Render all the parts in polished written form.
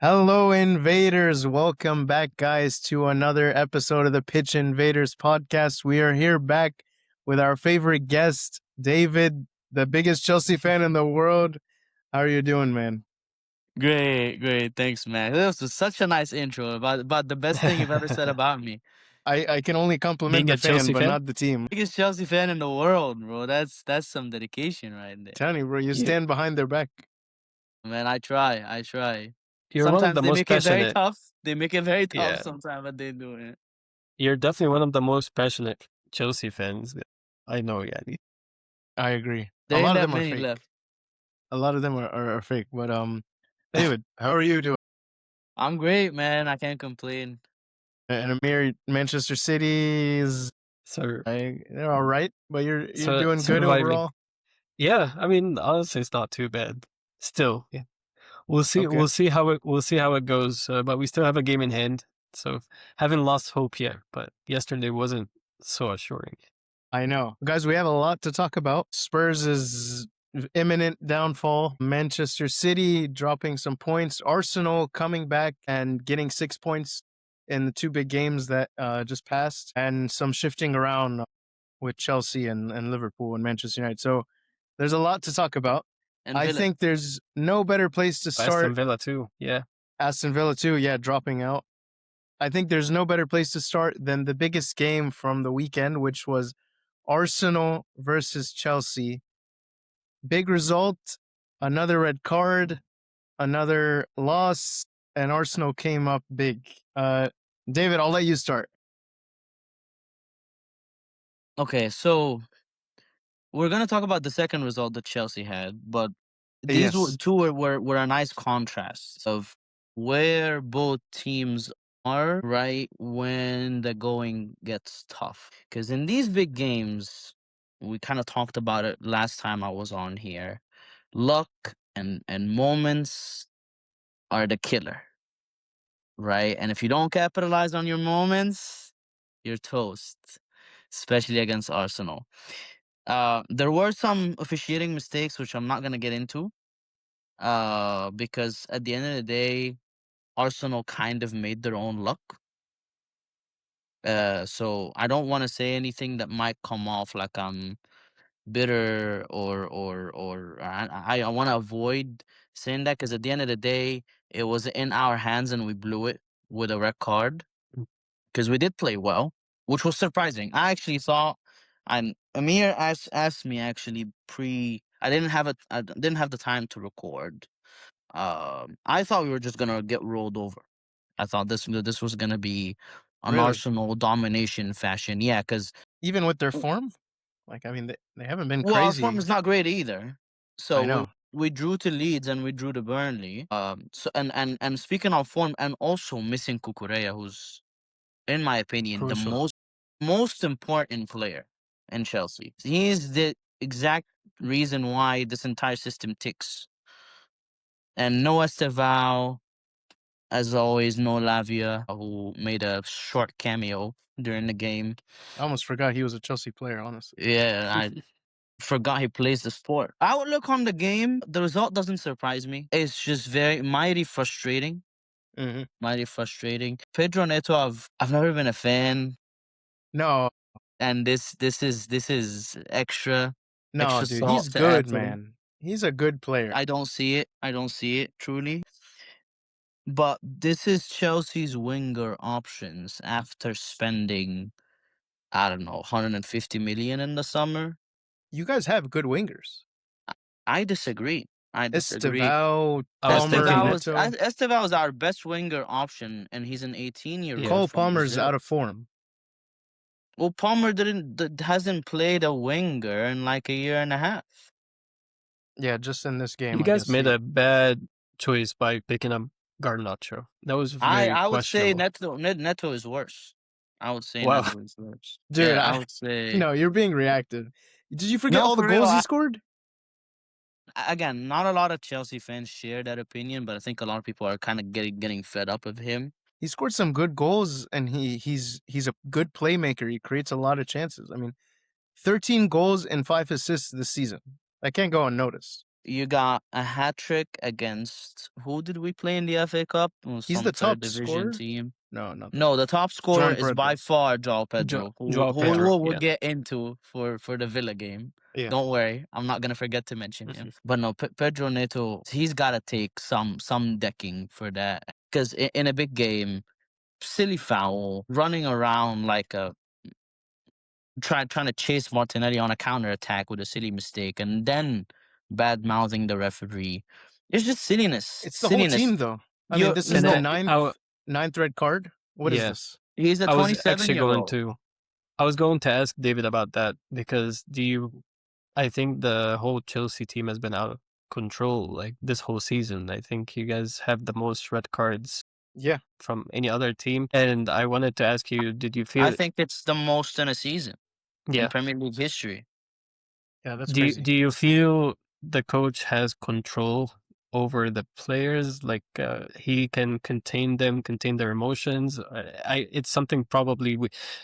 Hello, invaders. Welcome back, guys, to another episode of the Pitch Invaders podcast. We are here back with our favorite guest, David, the biggest Chelsea fan in the world. How are you doing, man? Great. Thanks, man. This was such a nice intro about the best thing you've ever said about me. I can only compliment Being the a fan, Chelsea but fan? not the team. Biggest Chelsea fan in the world, bro. That's some dedication right there. Tell you, bro, you Yeah. stand behind their back. Man, I try. You're one of Sometimes the they most make it very passionate. tough. They make it very tough Yeah. sometimes, but they do it. You're definitely one of the most passionate Chelsea fans I know, Yani. I agree. There A ain't lot of that them are many fake. left. A lot of them are fake. But David, how are you doing? I'm great, man. I can't complain. And Amir, Manchester City is So they're all right, but you're So- doing good surviving. overall. yeah, I mean, honestly, it's not too bad. Still, yeah. We'll see. Okay. We'll see how it goes. But we still have a game in hand, so haven't lost hope yet. But yesterday wasn't so assuring. I know. Guys, we have a lot to talk about. Spurs' imminent downfall, Manchester City dropping some points, Arsenal coming back and getting 6 points in the two big games that just passed, and some shifting around with Chelsea and Liverpool and Manchester United. So there's a lot to talk about. And I Villa. think there's no better place to start. Aston Villa too. Yeah. Aston Villa too, yeah, dropping out. I think there's no better place to start than the biggest game from the weekend, which was Arsenal versus Chelsea. Big result, another red card, another loss, and Arsenal came up big. David, I'll let you start. Okay, so we're gonna talk about the second result that Chelsea had, but these Yes. two were a nice contrast of where both teams are right when the going gets tough. Because in these big games, we kind of talked about it last time I was on here. Luck and moments are the killer, right? And if you don't capitalize on your moments, you're toast, especially against Arsenal. There were some officiating mistakes, which I'm not gonna get into, because at the end of the day, Arsenal kind of made their own luck. So I don't want to say anything that might come off like I'm bitter or I want to avoid saying that, because at the end of the day, it was in our hands and we blew it with a red card, because we did play well, which was surprising. I actually thought, and Amir asked me actually I didn't have the time to record. I thought we were just gonna get rolled over. I thought this was gonna be an Really? Arsenal domination fashion. Yeah, because Even with their form? Like, I mean, they haven't been our crazy. form is not great either. So I know. we drew to Leeds and we drew to Burnley. So and speaking of form, and also missing Kukureya, who's, in my opinion, the Crucial. most important player in Chelsea. He's the exact reason why this entire system ticks. And no Estevao, as always, no Lavia, who made a short cameo during the game. I almost forgot he was a Chelsea player, honestly. Yeah, I forgot he plays the sport. Outlook on the game, the result doesn't surprise me. It's just mighty frustrating. Mm-hmm. Mighty frustrating. Pedro Neto, I've never been a fan, No, and this is extra. no, extra dude, salt he's to add good, to it. man. He's a good player. I don't see it truly. But this is Chelsea's winger options after spending, I don't know, 150 million in the summer. You guys have good wingers. I disagree. Estevao, I was thinking Palmer, that. Neto. Estevao is our best winger option, and he's an 18-year-old. Cole from Palmer's Brazil. out of form. Well, Palmer hasn't played a winger in like a year and a half. Yeah, just in this game. You I guys guess made he- a bad choice by picking up Garnacho. That was very I would say questionable. Neto is worse. I would say Wow. Neto is worse. Dude, Yeah, I I- would say. No, you're being reactive. Did you forget No, all the for real, goals he I- scored? Again, not a lot of Chelsea fans share that opinion, but I think a lot of people are kind of getting fed up of him. He scored some good goals, and he's a good playmaker. He creates a lot of chances. I mean, 13 goals and 5 assists this season. That can't go unnoticed. You got a hat trick against who did we play in the FA Cup? It was He's the some third top division scorer. team. No, not the No, top. the top scorer John is by Pedro. far João Pedro, Joao who Yeah, Pedro. we'll Yeah. get into for the Villa game. yeah. Don't worry, I'm not gonna forget to mention him. But no, Pedro Neto, he's got to take some decking for that because in a big game, silly foul, running around like a trying to chase Martinelli on a counter attack with a silly mistake, and then bad mouthing the referee. It's just silliness, It's the whole silliness. team, though. I mean, You're this is And the no, ninth red card. What is yeah, this? he's a I was 27 actually year going old. to I was going to ask David about that because I think the whole Chelsea team has been out of control like this whole season. I think you guys have the most red cards Yeah, from any other team. And I wanted to ask you, did you I feel think it's the most in a season in yeah, Premier League history. yeah, that's crazy. do you feel the coach has control over the players? Like he can contain them, contain their emotions. It's something probably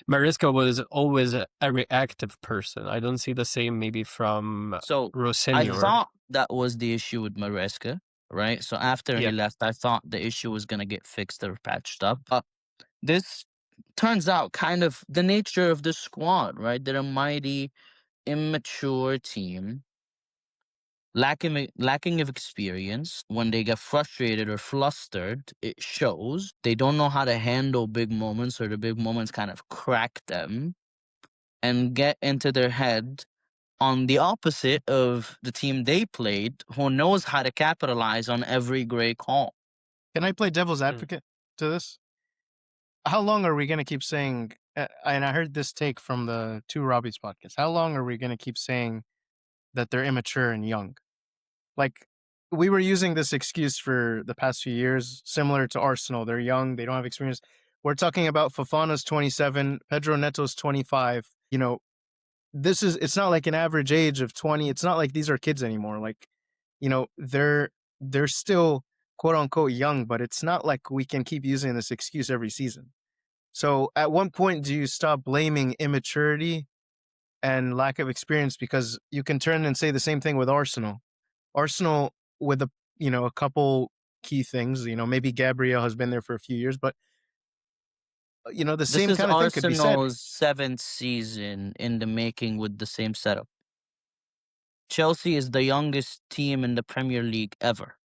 Mariska was always a reactive person. I don't see the same maybe from So I Rossinior. thought that was the issue with Maresca, right? So after he Yeah, left, I thought the issue was gonna get fixed or patched up. But this turns out kind of the nature of the squad, right? They're a mighty immature team, lacking of experience. When they get frustrated or flustered, it shows. They don't know how to handle big moments, or the big moments kind of crack them and get into their head, on the opposite of the team they played, who knows how to capitalize on every great call. Can I play devil's mm, advocate to this? How long are we going to keep saying? And I heard this take from the two Robbies podcast. How long are we going to keep saying that they're immature and young? Like, we were using this excuse for the past few years, similar to Arsenal. They're young, they don't have experience. We're talking about Fofana's 27, Pedro Neto's 25. It's not like an average age of 20. It's not like these are kids anymore. Like, they're still quote unquote young, but it's not like we can keep using this excuse every season. So at one point, do you stop blaming immaturity and lack of experience? Because you can turn and say the same thing with Arsenal. Arsenal with a couple key things. Maybe Gabriel has been there for a few years, but the This same is kind of thing could be said. Arsenal's seventh season in the making with the same setup. Chelsea is the youngest team in the Premier League ever.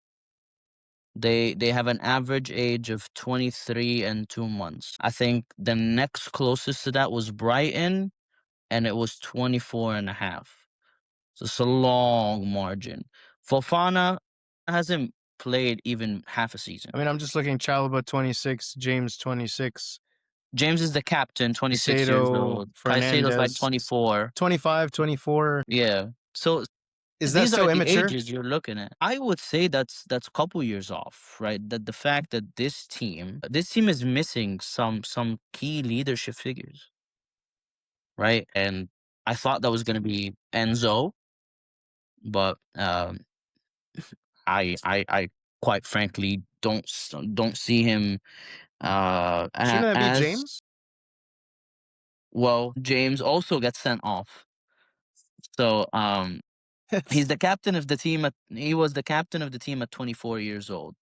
They have an average age of 23 and 2 months. I think the next closest to that was Brighton, and it was 24 and a half. So it's a long margin. Fofana hasn't played even half a season. I mean, I'm just looking. Chalaba 26, James 26, James is the captain, 26 years Caicedo, old. Caicedo's like Fernandez 24. 25, 24. Yeah. So Is that these are still the immature? ages you're looking at. I would say that's a couple years off, right? That the fact that this team is missing some key leadership figures, right? And I thought that was going to be Enzo, but I quite frankly don't see him Shouldn't that be as James? well. James also gets sent off, so It's, he's the captain of the team. He was the captain of the team at 24 years old.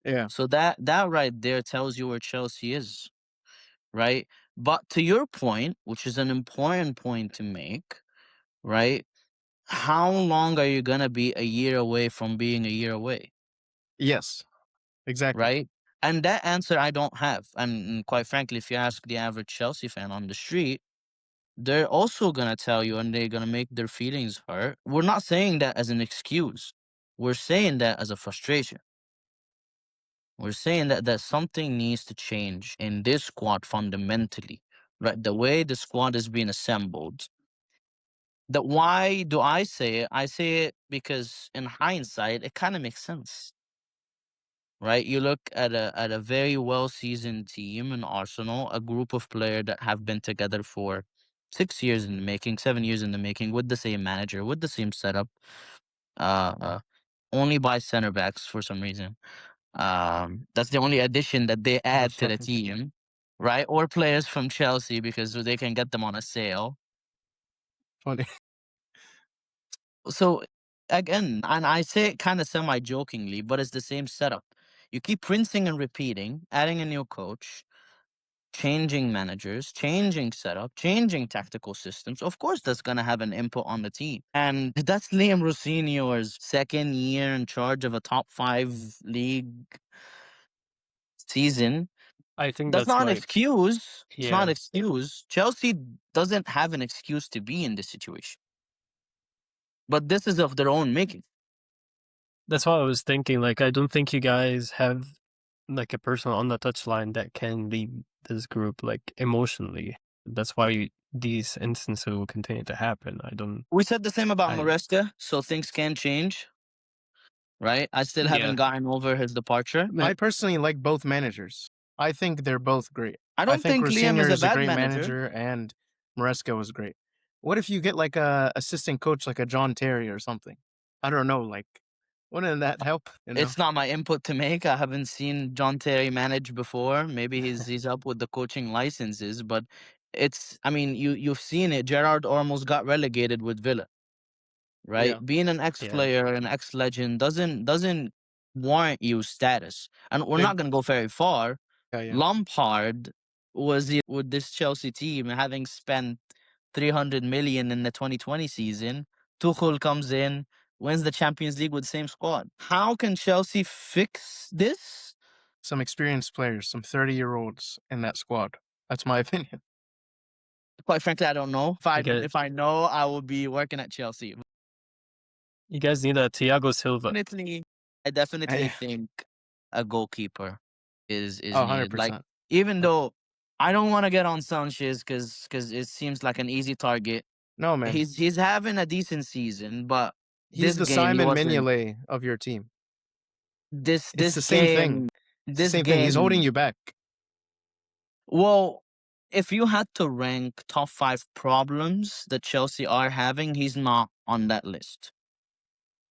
yeah. So that right there tells you where Chelsea is, right? But to your point, which is an important point to make, right? How long are you gonna be a year away from being a year away, Yes, exactly. right? And that answer I don't have. And quite frankly, if you ask the average Chelsea fan on the street, they're also gonna tell you, and they're gonna make their feelings hurt. We're not saying that as an excuse. We're saying that as a frustration. We're saying that something needs to change in this squad fundamentally, right? The way the squad is being assembled. That why do I say it? I say it because in hindsight, it kind of makes sense, right? You look at a very well seasoned team in Arsenal, a group of players that have been together for 6 years in the making, 7 years in the making, with the same manager, with the same setup, uh, uh only by center backs for some reason. That's the only addition that they add That's to the fucking true. team, right? Or players from Chelsea because they can get them on a sale. Funny. So again, and I say it kind of semi jokingly, but it's the same setup. You keep rinsing and repeating, adding a new coach, changing managers, changing setup, changing tactical systems. Of course, that's going to have an input on the team. And that's Liam Rossinior's second year in charge of a top five league season. I think That's that's not an like, excuse. It's not an yeah, excuse. Chelsea doesn't have an excuse to be in this situation. But this is of their own making. that's what I was thinking. Like, I don't think you guys have like a person on the touchline that can lead this group like emotionally. That's why these instances will continue to happen. I don't. We said the same about I Maresca, so things can change, right? I still yeah. haven't gotten over his departure. I personally like both managers. I think they're both great. I I don't think think Liam is Rossinier a is a bad great manager. manager and Maresca was great. What if you get like a assistant coach like a John Terry or something? I don't know, like wouldn't that help? You know? It's not my input to make. I haven't seen John Terry manage before. Maybe he's up with the coaching licenses, but it's, I mean, you've seen it. Gerard almost got relegated with Villa, right? Yeah. Being an Yeah. ex-player, an ex-legend doesn't warrant you status. And we're They not gonna go very far. yeah, yeah. Lampard was with this Chelsea team having spent 300 million in the 2020 season. Tuchel comes in, wins the Champions League with the same squad. How can Chelsea fix this? Some experienced players, some 30-year-olds in that squad. That's my opinion. Quite frankly, I don't know. I get it. If I know, I will be working at Chelsea. You guys need a Thiago Silva. Definitely, I definitely Yeah. think a goalkeeper is Oh, needed. Like, 100%. even though I don't want to get on Sanchez because it seems like an easy target. No, man. He's having a decent season, but He's this the game he Simon wasn't. Mignolet of your team. This It's this the same thing. game, It's the this same thing. He's holding game. you back. Well, if you had to rank top five problems that Chelsea are having, he's not on that list.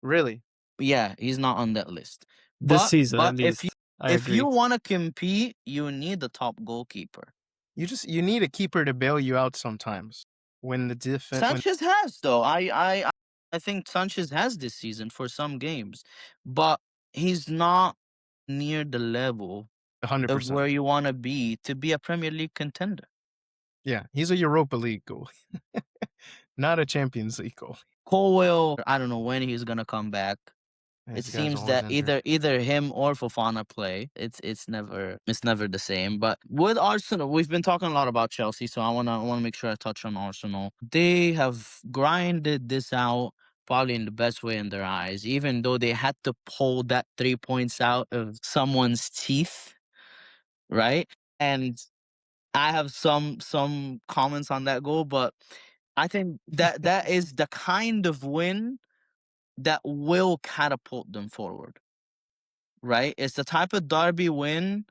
Really. Yeah, he's not on that list. This season, But at least. I if you agree. want to compete, you need the top goalkeeper. You need a keeper to bail you out sometimes. When the defense when Sanchez has though. I think Sanchez has this season for some games, but he's not near the level of 100%. where you want to be a Premier League contender. Yeah, he's a Europa League goal, not a Champions League goal. Colwell, I don't know when he's gonna come back. It This guy's seems always that injured. either him or Fofana play. It's never the same. But with Arsenal, we've been talking a lot about Chelsea, so I wanna make sure I touch on Arsenal. They have grinded this out probably in the best way in their eyes, even though they had to pull that 3 points out of someone's teeth, right? And I have some comments on that goal, but I think that is the kind of win that will catapult them forward, right? It's the type of derby win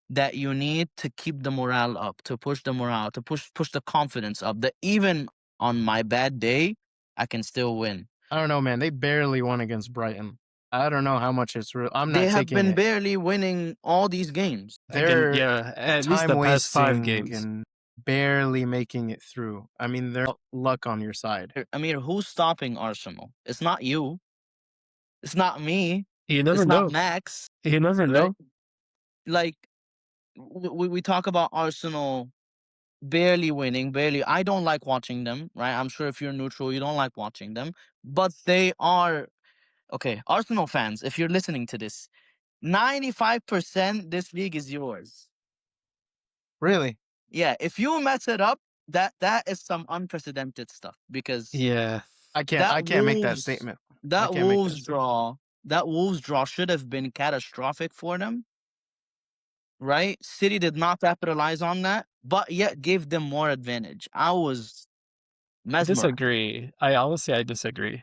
that you need to keep the morale up, to push the morale, to push the confidence up. That even on my bad day, I can still win. I don't know, man. They barely won against Brighton. I don't know how much it's real. I'm They not have taking been it. barely winning all these games. Again, They're yeah, at least time the past 5 wasting games. and barely making it through. I mean, they're luck on your side. Amir, who's stopping Arsenal? It's not you. It's not me. You never It's not know. Max, You never right? know. Like we talk about Arsenal barely winning, barely. I don't like watching them, right? I'm sure if you're neutral, you don't like watching them, but they are okay. Arsenal fans, if you're listening to this, 95% this league is yours. Really? Yeah, if you mess it up, that is some unprecedented stuff because Yeah. that I can't make that Wolves statement. I that can't make that Wolves statement. draw that Wolves draw should have been catastrophic for them, right? City did not capitalize on that, but yet gave them more advantage. I was I mesmerized. disagree. I disagree.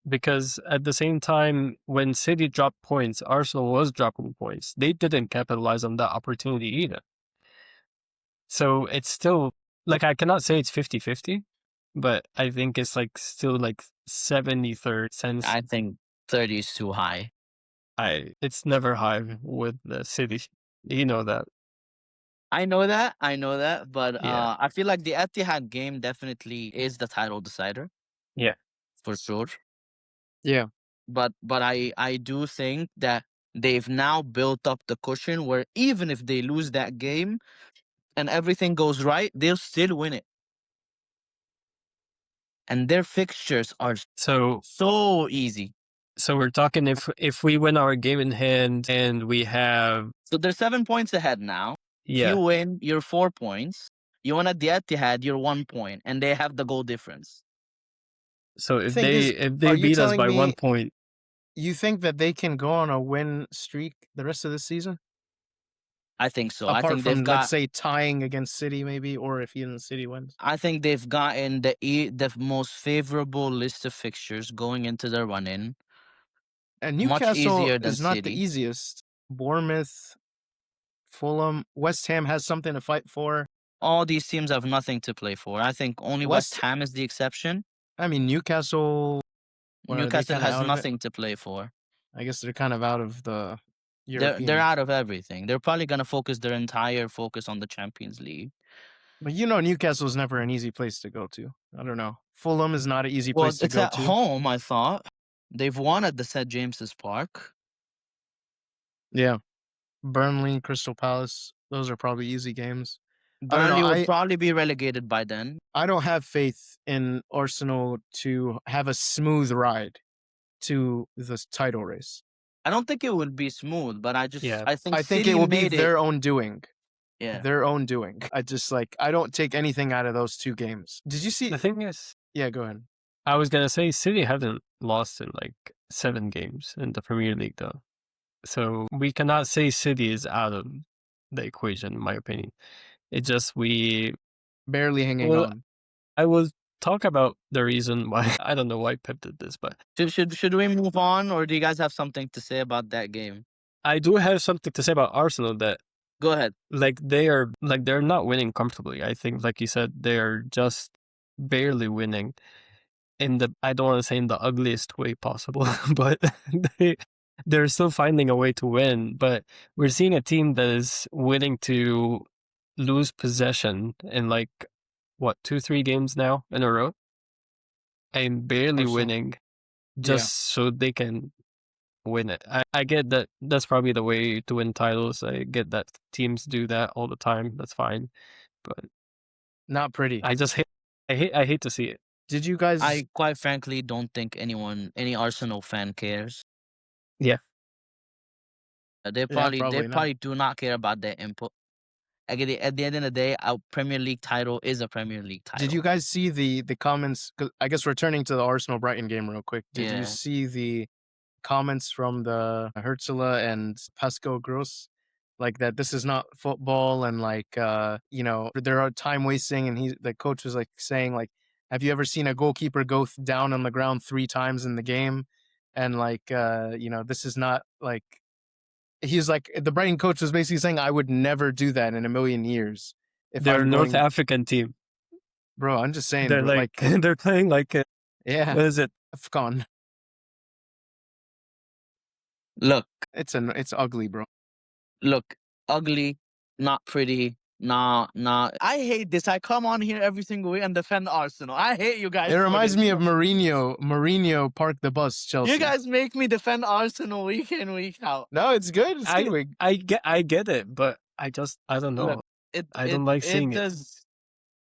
Because at the same time, when City dropped points, Arsenal was dropping points. They didn't capitalize on that opportunity either. So it's still, like, I cannot say it's 50-50, but I think it's like still like 70-30 since I think 30 is too high. it's never high with the City. You know that. I know that, but Yeah. I feel like the Etihad game definitely is the title decider Yeah. for sure. Yeah. but I do think that they've now built up the cushion where even if they lose that game and everything goes right, they'll still win it. And their fixtures are So so easy. so we're talking if we win our game in hand and we have So they're 7 points ahead now. If you yeah. win, you're 4 points. You win at the Etihad, you're 1 point, and they have the goal difference. So Thing is, if are they you beat us telling by one me point, you think that they can go on a win streak the rest of the season? I think so. Apart from, let's say, tying against City, maybe, or if even City wins. I think they've gotten the most favorable list of fixtures going into the run-in. And Much Newcastle easier than is not the City. easiest. Bournemouth, Fulham, West Ham has something to fight for. All these teams have nothing to play for. I think only West West, Ham is the exception. I mean, Newcastle, or are they Newcastle kind of has out of it? nothing to play for. I guess they're kind of out of the They're European. out of everything. They're probably gonna focus their entire focus on the Champions League. But Newcastle is never an easy place to go to. I don't know. Fulham is not an easy Well, place to it's go at to. home, I thought. They've won at the St. James's Park. Yeah. Burnley, Crystal Palace, those are probably easy games. I don't know. Burnley would probably be relegated by then. I don't have faith in Arsenal to have a smooth ride to this title race. I don't think it would be smooth, but yeah. I think I think it City will be made it. their own doing. Yeah. Their own doing. I don't take anything out of those two games. Did you see? The thing is, Yeah, go ahead. I was gonna say City haven't lost in like 7 games in the Premier League though. So we cannot say City is out of the equation, in my opinion. It just we Barely hanging well, on. I will talk about the reason why I don't know why Pep did this, but Should we move on, or do you guys have something to say about that game? I do have something to say about Arsenal that Go ahead. they're not winning comfortably. I think, like you said, they're just barely winning in the I don't want to say in the ugliest way possible, but they they're still finding a way to win. But we're seeing a team that is willing to lose possession in like what 2-3 games now in a row, and barely Arsenal. winning just so they can win it. I get that that's probably the way to win titles. I get that teams do that all the time. That's fine, but Not pretty. I just I hate to see it. Did you guys? I quite frankly don't think any Arsenal fan cares. Yeah. They probably not. do not care about their input. At the end of the day, our Premier League title is a Premier League title. Did you guys see the comments? 'Cause I guess returning to the Arsenal Brighton game real quick. Did you Yeah. see the comments from the Hertzela and Pascal Gross? Like that this is not football, and there are time wasting, and the coach was like saying like, have you ever seen a goalkeeper go down on the ground 3 times in the game? And this is not like he's like the Brighton coach was basically saying I would never do that in a million years. If They're a I'm North going, African team. bro, I'm just saying, They're bro, like they're playing like yeah, what is it? AFCON. Look, It's ugly, bro. look, ugly, not pretty. Nah. I hate this. I come on here every single week and defend Arsenal. I hate you guys. It for reminds this. me of Mourinho. Mourinho parked the bus, Chelsea. You guys make me defend Arsenal week in, week out. No, it's good. It's good. I get it, but I don't know. Look, I don't like seeing it.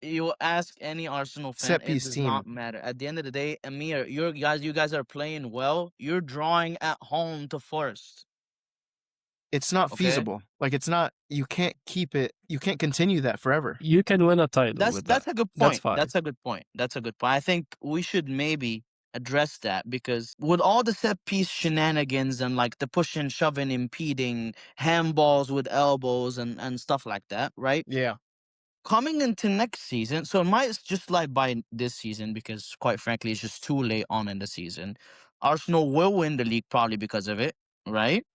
You ask any Arsenal fan, Set it piece does team. not matter. At the end of the day, Amir, you guys are playing well. You're drawing at home to Forest. It's not Okay? feasible. Like it's not. You can't keep it. You can't continue that forever. You can win a title with that. That's a good That's point. fine. That's a good point. That's a good point. I think we should maybe address that because with all the set piece shenanigans and like the pushing, shoving, impeding, handballs with elbows and stuff like that, right? Yeah. Coming into next season, so it might just slide by this season because quite frankly, it's just too late on in the season. Arsenal will win the league probably because of it, right?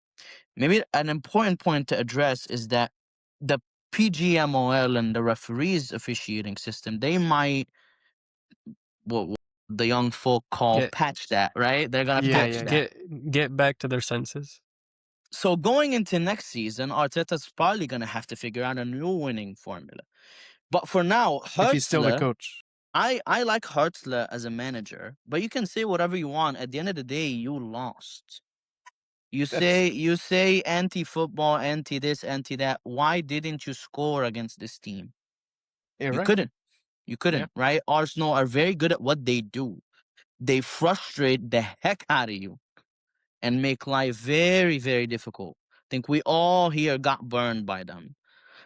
Maybe an important point to address is that the PGMOL and the referees officiating system, they might what the young folk call Get- patch that, right? They're gonna Yeah, patch yeah, that. Get back to their senses. So going into next season, Arteta's probably gonna have to figure out a new winning formula. But for now, If he's still the Hertzler, coach. I like Hartzler as a manager, but you can say whatever you want. At the end of the day, you lost. That's You say anti football, anti this, anti that. Why didn't you score against this team? yeah, You right. couldn't. You Yeah. couldn't, right? Arsenal are very good at what they do. They frustrate the heck out of you and make life very, very difficult. I think we all here got burned by them.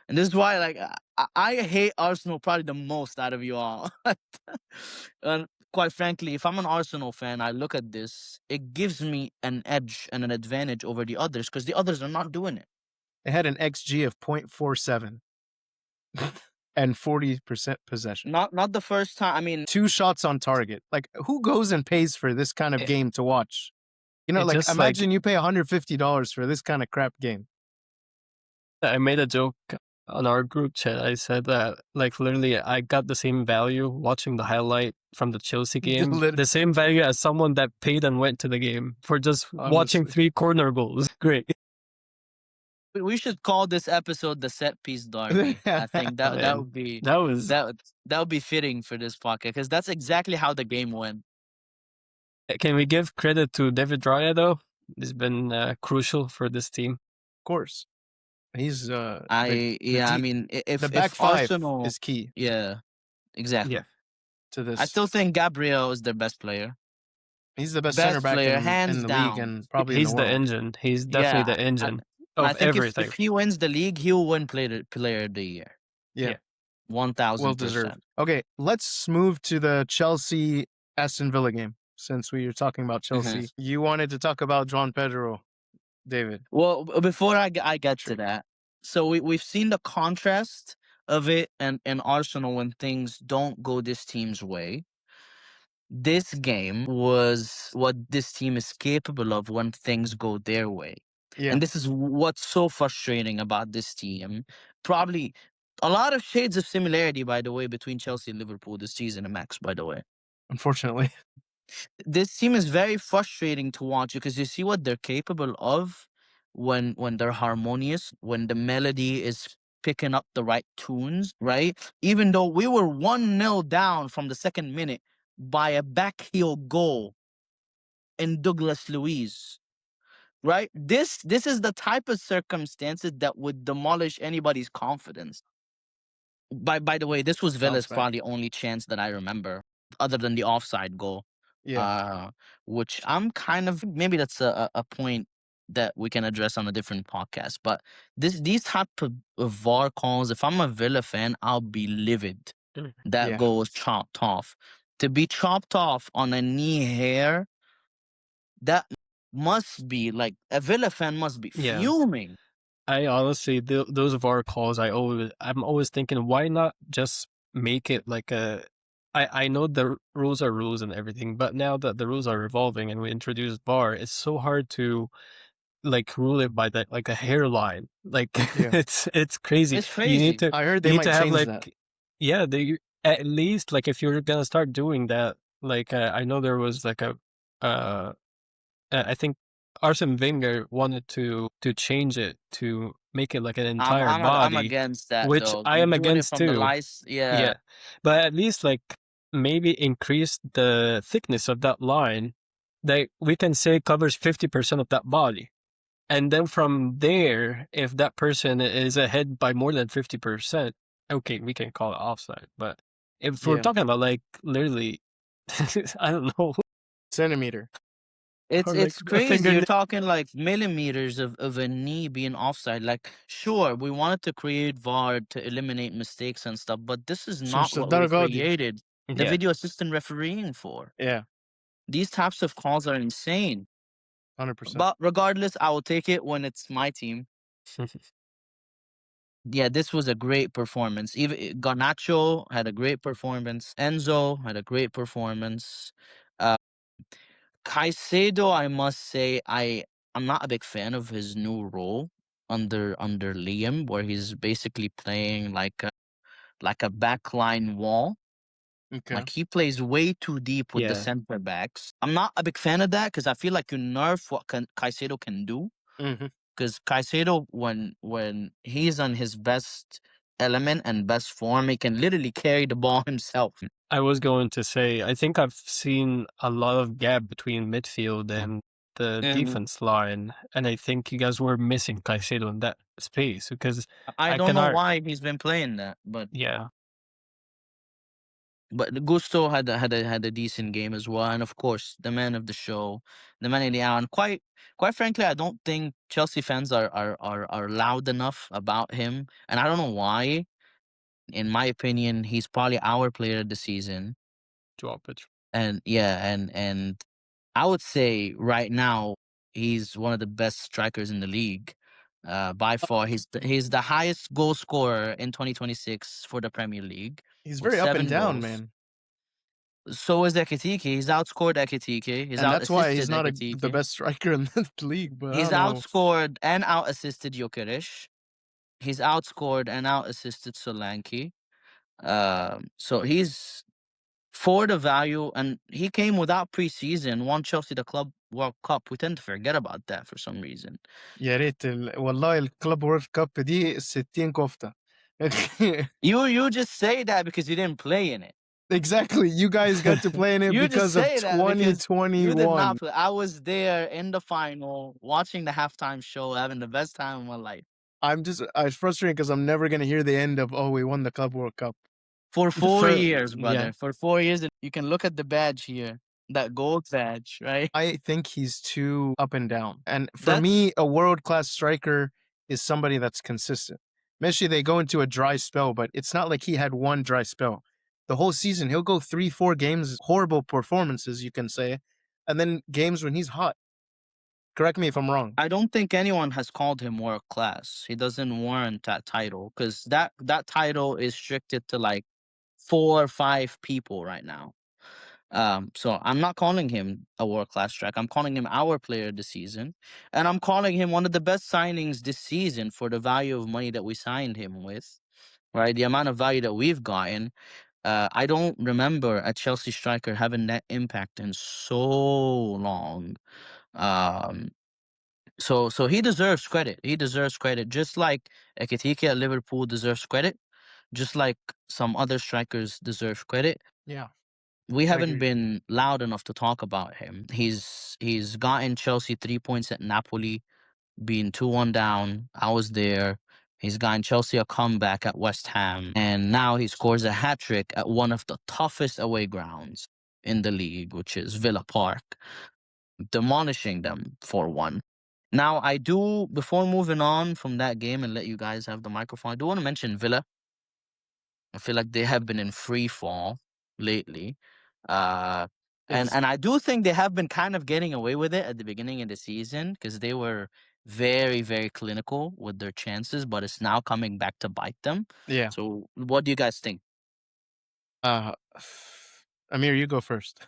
And this is why, like, I hate Arsenal probably the most out of you all. And quite frankly, if I'm an Arsenal fan, I look at this, it gives me an edge and an advantage over the others because the others are not doing it. It had an XG of 0.47 and 40% possession. Not the first time. I mean, 2 shots on target. Like, who goes and pays for this kind of It, game to watch? You know, it like, just like imagine you pay $150 for this kind of crap game. I made a joke on our group chat. I said that like literally I got the same value watching the highlight from the Chelsea game, Lit the same value as someone that paid and went to the game for just watching honestly. 3 corner goals. Great. we should call this episode the set piece derby. I think that Man, would be that was that would be fitting for this podcast because that's exactly how the game went. can we give credit to David Raya though? He's been crucial for this team. Of course. He's, the I deep mean, the back if 5 Arsenal, is key yeah, exactly. Yeah. to I this. still think Gabriel is their best player. He's the best center Best back player, in hands the league down. and probably in the He's the world. engine. He's definitely Yeah, the engine I of think if everything. he wins the league, he'll win player of the year. Yeah, Yeah. One well thousand deserved. percent. Okay, let's move to the Chelsea Aston Villa game since we were talking about Chelsea. You wanted to talk about João Pedro, David. Well, before I get to Sure. that, so we've seen the contrast of it and Arsenal when things don't go this team's way. This game was what this team is capable of when things go their way. Yeah, And this is what's so frustrating about this team. Probably a lot of shades of similarity, by the way, between Chelsea and Liverpool this season, Max, by the way. unfortunately. This team is very frustrating to watch because you see what they're capable of when they're harmonious, when the melody is picking up the right tunes, right? Even though we were 1-0 down from the second minute by a backheel goal in Douglas Luiz, right? This is the type of circumstances that would demolish anybody's confidence. By the way, this was Villa's Offside. probably only chance that I remember, other than the offside goal. Yeah, Uh, which I'm kind of maybe that's a point that we can address on a different podcast. But these type of VAR calls, if I'm a Villa fan, I'll be livid. Mm. That yeah, goal was chopped off. To be chopped off on a knee hair, that must be like a Villa fan must be Yeah. fuming. I honestly, those VAR calls, I'm always thinking, why not just make it like a? I know the rules are rules and everything, but now that the rules are revolving and we introduce VAR, it's so hard to like rule it by that like a hairline. Like yeah. it's crazy. It's crazy. I heard You they need might to have change that. like yeah, they at least like if you're gonna start doing that, like I know there was like a uh I think Arsene Wenger wanted to change it to make it like an entire I'm body, against that which though. I am Doing it against from the too. lice, yeah. Yeah. But at least like maybe increase the thickness of that line that we can say covers 50% of that body. And then from there, if that person is ahead by more than 50%, okay, we can call it offside. But if we're Yeah, talking about like literally, I don't know, centimeter. or like It's a crazy. You're fingernail. talking like millimeters of a knee being offside. Like, sure, we wanted to create VAR to eliminate mistakes and stuff, but this is Sono not what stato we Godi. created the Yeah. video assistant refereeing for. Yeah, These types of calls are insane. 100%. But regardless, I will take it when it's my team. Yeah, this was a great performance. Even Garnacho had a great performance. Enzo had a great performance. Uh, Caicedo, I must say, I'm not a big fan of his new role under Liam, where he's basically playing like a backline wall. Okay. Like he plays way too deep with the Yeah. center backs. I'm not a big fan of that because I feel like you nerf what Caicedo can do. Mhm. Because Caicedo, when he's on his best element and best form. He can literally carry the ball himself. I was going to say, I think I've seen a lot of gap between midfield and the And defense line, and I think you guys were missing Caicedo in that space because I I don't can know ar why he's been playing that, but yeah, Gusto had a decent game as well, and of course, the man of the show, the man in the hour. And quite frankly, I don't think Chelsea fans are loud enough about him, and I don't know why. In my opinion, he's probably our player of the season, drop it. and yeah, and I would say right now he's one of the best strikers in the league. By far, he's the highest goal scorer in 2026 for the Premier League He's with very up and 7 down, goals. man. So is Ekitike. He's outscored Ekitike. He's And out that's why he's assisted not the Ekitike. best striker in the league, but I He's don't know. outscored and out assisted Jokeres. He's outscored and out assisted Solanke. So he's for the value, and he came without preseason, won Chelsea the Club World Cup. We tend to forget about that for some reason. يا ريت والله الكلب وورلد كاب دي 60 كفتة. You just say that because you didn't play in it. Exactly. You guys got to play in it You just because of say that because you did 2021. not play. I was there in the final, watching the halftime show, having the best time of my life. It's frustrating because I'm never gonna hear the end of we won the Club World Cup. For 4 For years, yeah, brother. For 4 years, and you can look at the badge here, that gold badge, right? I think he's too up and down. And for That's me, a world class striker is somebody that's consistent. Messi, they go into a dry spell, but it's not like he had one dry spell. The whole season, he'll go 3, 4 games, horrible performances, you can say, and then games when he's hot. Correct me if I'm wrong. I don't think anyone has called him world class. He doesn't warrant that title because that title is restricted to like 4 or 5 people right now. So I'm not calling him a world class striker. I'm calling him our player of the season, and I'm calling him one of the best signings this season for the value of money that we signed him with. Right, the amount of value that we've gotten. I don't remember a Chelsea striker having that impact in so long. Um, so he deserves credit. He deserves credit, just like Ekitike at Liverpool deserves credit, just like some other strikers deserve credit. Yeah, We I haven't agree. been loud enough to talk about him. He's gotten Chelsea 3 points at Napoli, being 2-1 down. I was there. He's gotten Chelsea a comeback at West Ham, and now he scores a hat trick at one of the toughest away grounds in the league, which is Villa Park, demolishing them 4-1. Now, I do, before moving on from that game and let you guys have the microphone, I do want to mention Villa. I feel like they have been in free fall lately. Uh, Is and I do think they have been kind of getting away with it at the beginning of the season because they were very, very clinical with their chances, but it's now coming back to bite them. yeah. So, what do you guys think? Uh, Amir, you go first.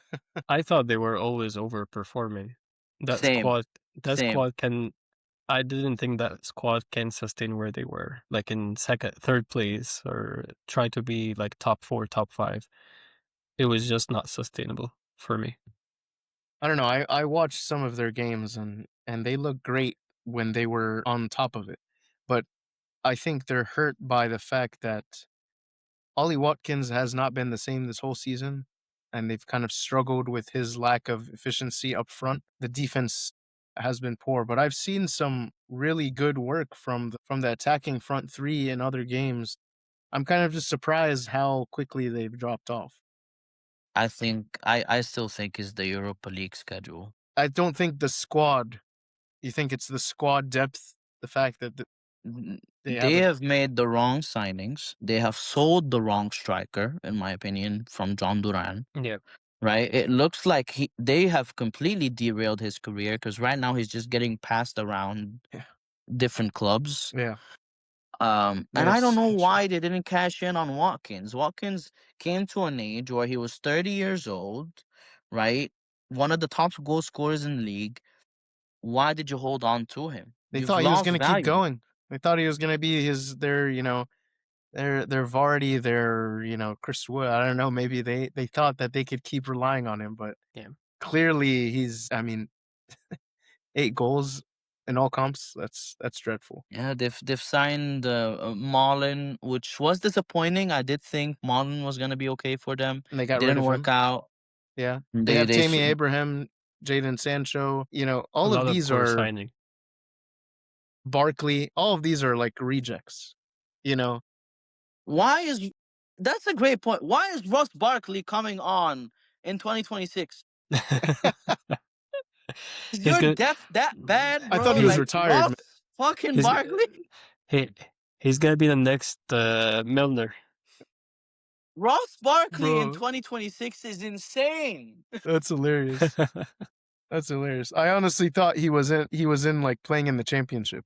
I thought they were always overperforming. That Same, squad that same. squad can I didn't think that squad can sustain where they were, like in third place, or try to be like top 4, top 5. It was just not sustainable for me. I don't know. I watched some of their games and they look great when they were on top of it, but I think they're hurt by the fact that Ollie Watkins has not been the same this whole season, and they've kind of struggled with his lack of efficiency up front. The defense has been poor, but I've seen some really good work from the attacking front three in other games. I'm kind of just surprised how quickly they've dropped off. I still think is the Europa League schedule. I don't think the squad. You think it's the squad depth, the fact that they They haven't. have made the wrong signings. They have sold the wrong striker, in my opinion, from John Duran. Yeah. Right? It looks like they have completely derailed his career because right now he's just getting passed around Yeah, different clubs. yeah, And I don't it's know why they didn't cash in on Watkins. Watkins came to an age where he was 30 years old, right? One of the top goal scorers in the league. Why did you hold on to him? they You've thought he was lost gonna keep value. going. They thought he was gonna be their Vardy, their Chris Wood. I don't know. Maybe they thought that they could keep relying on him, but Yeah. clearly I mean, 8 goals. in all comps. That's dreadful. Yeah, they've signed Marlon, which was disappointing. I did think Marlon was gonna be okay for them. And they got rid Didn't of work him. out. Yeah. They They have they Tammy sh- Abraham, Jaden Sancho, A all of lot of these poor are signing. Barkley, all of these are like rejects. You know, Why is That's a great point. Why is Ross Barkley coming on in 2026? Is He's your gonna depth that bad, I thought bro? he was Like retired, man. Ross fucking he's Barkley? he he's gonna be the next Milner. Ross Barkley in Bro, 2026 is insane. that's hilarious. That's hilarious. I honestly thought he was in like playing in the championship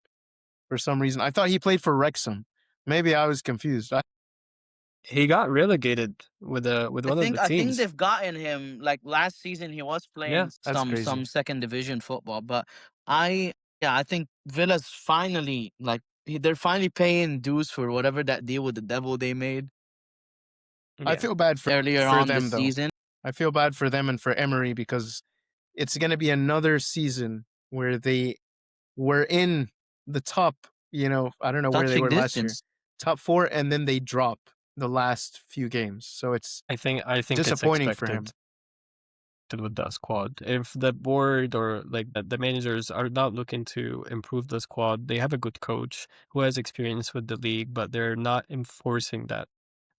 for some reason. I thought he played for Wrexham. Maybe I was confused. He got relegated with I one of the think I think teams. they've gotten him. Like last season, he was Yeah, playing That's some crazy. second division football. But I yeah, I think Villa's finally they're finally paying dues for whatever that deal with the devil they made I yeah. feel bad earlier for on this them though. season. I feel bad for them and for Emery because it's going to be another season where they were in the top, I don't know where they Touching were last year. distance. Top 4 and then they drop the last few games. So it's I think it's disappointing for expected him. with the squad. If the board or like the managers are not looking to improve the squad, they have a good coach who has experience with the league, but they're not enforcing that.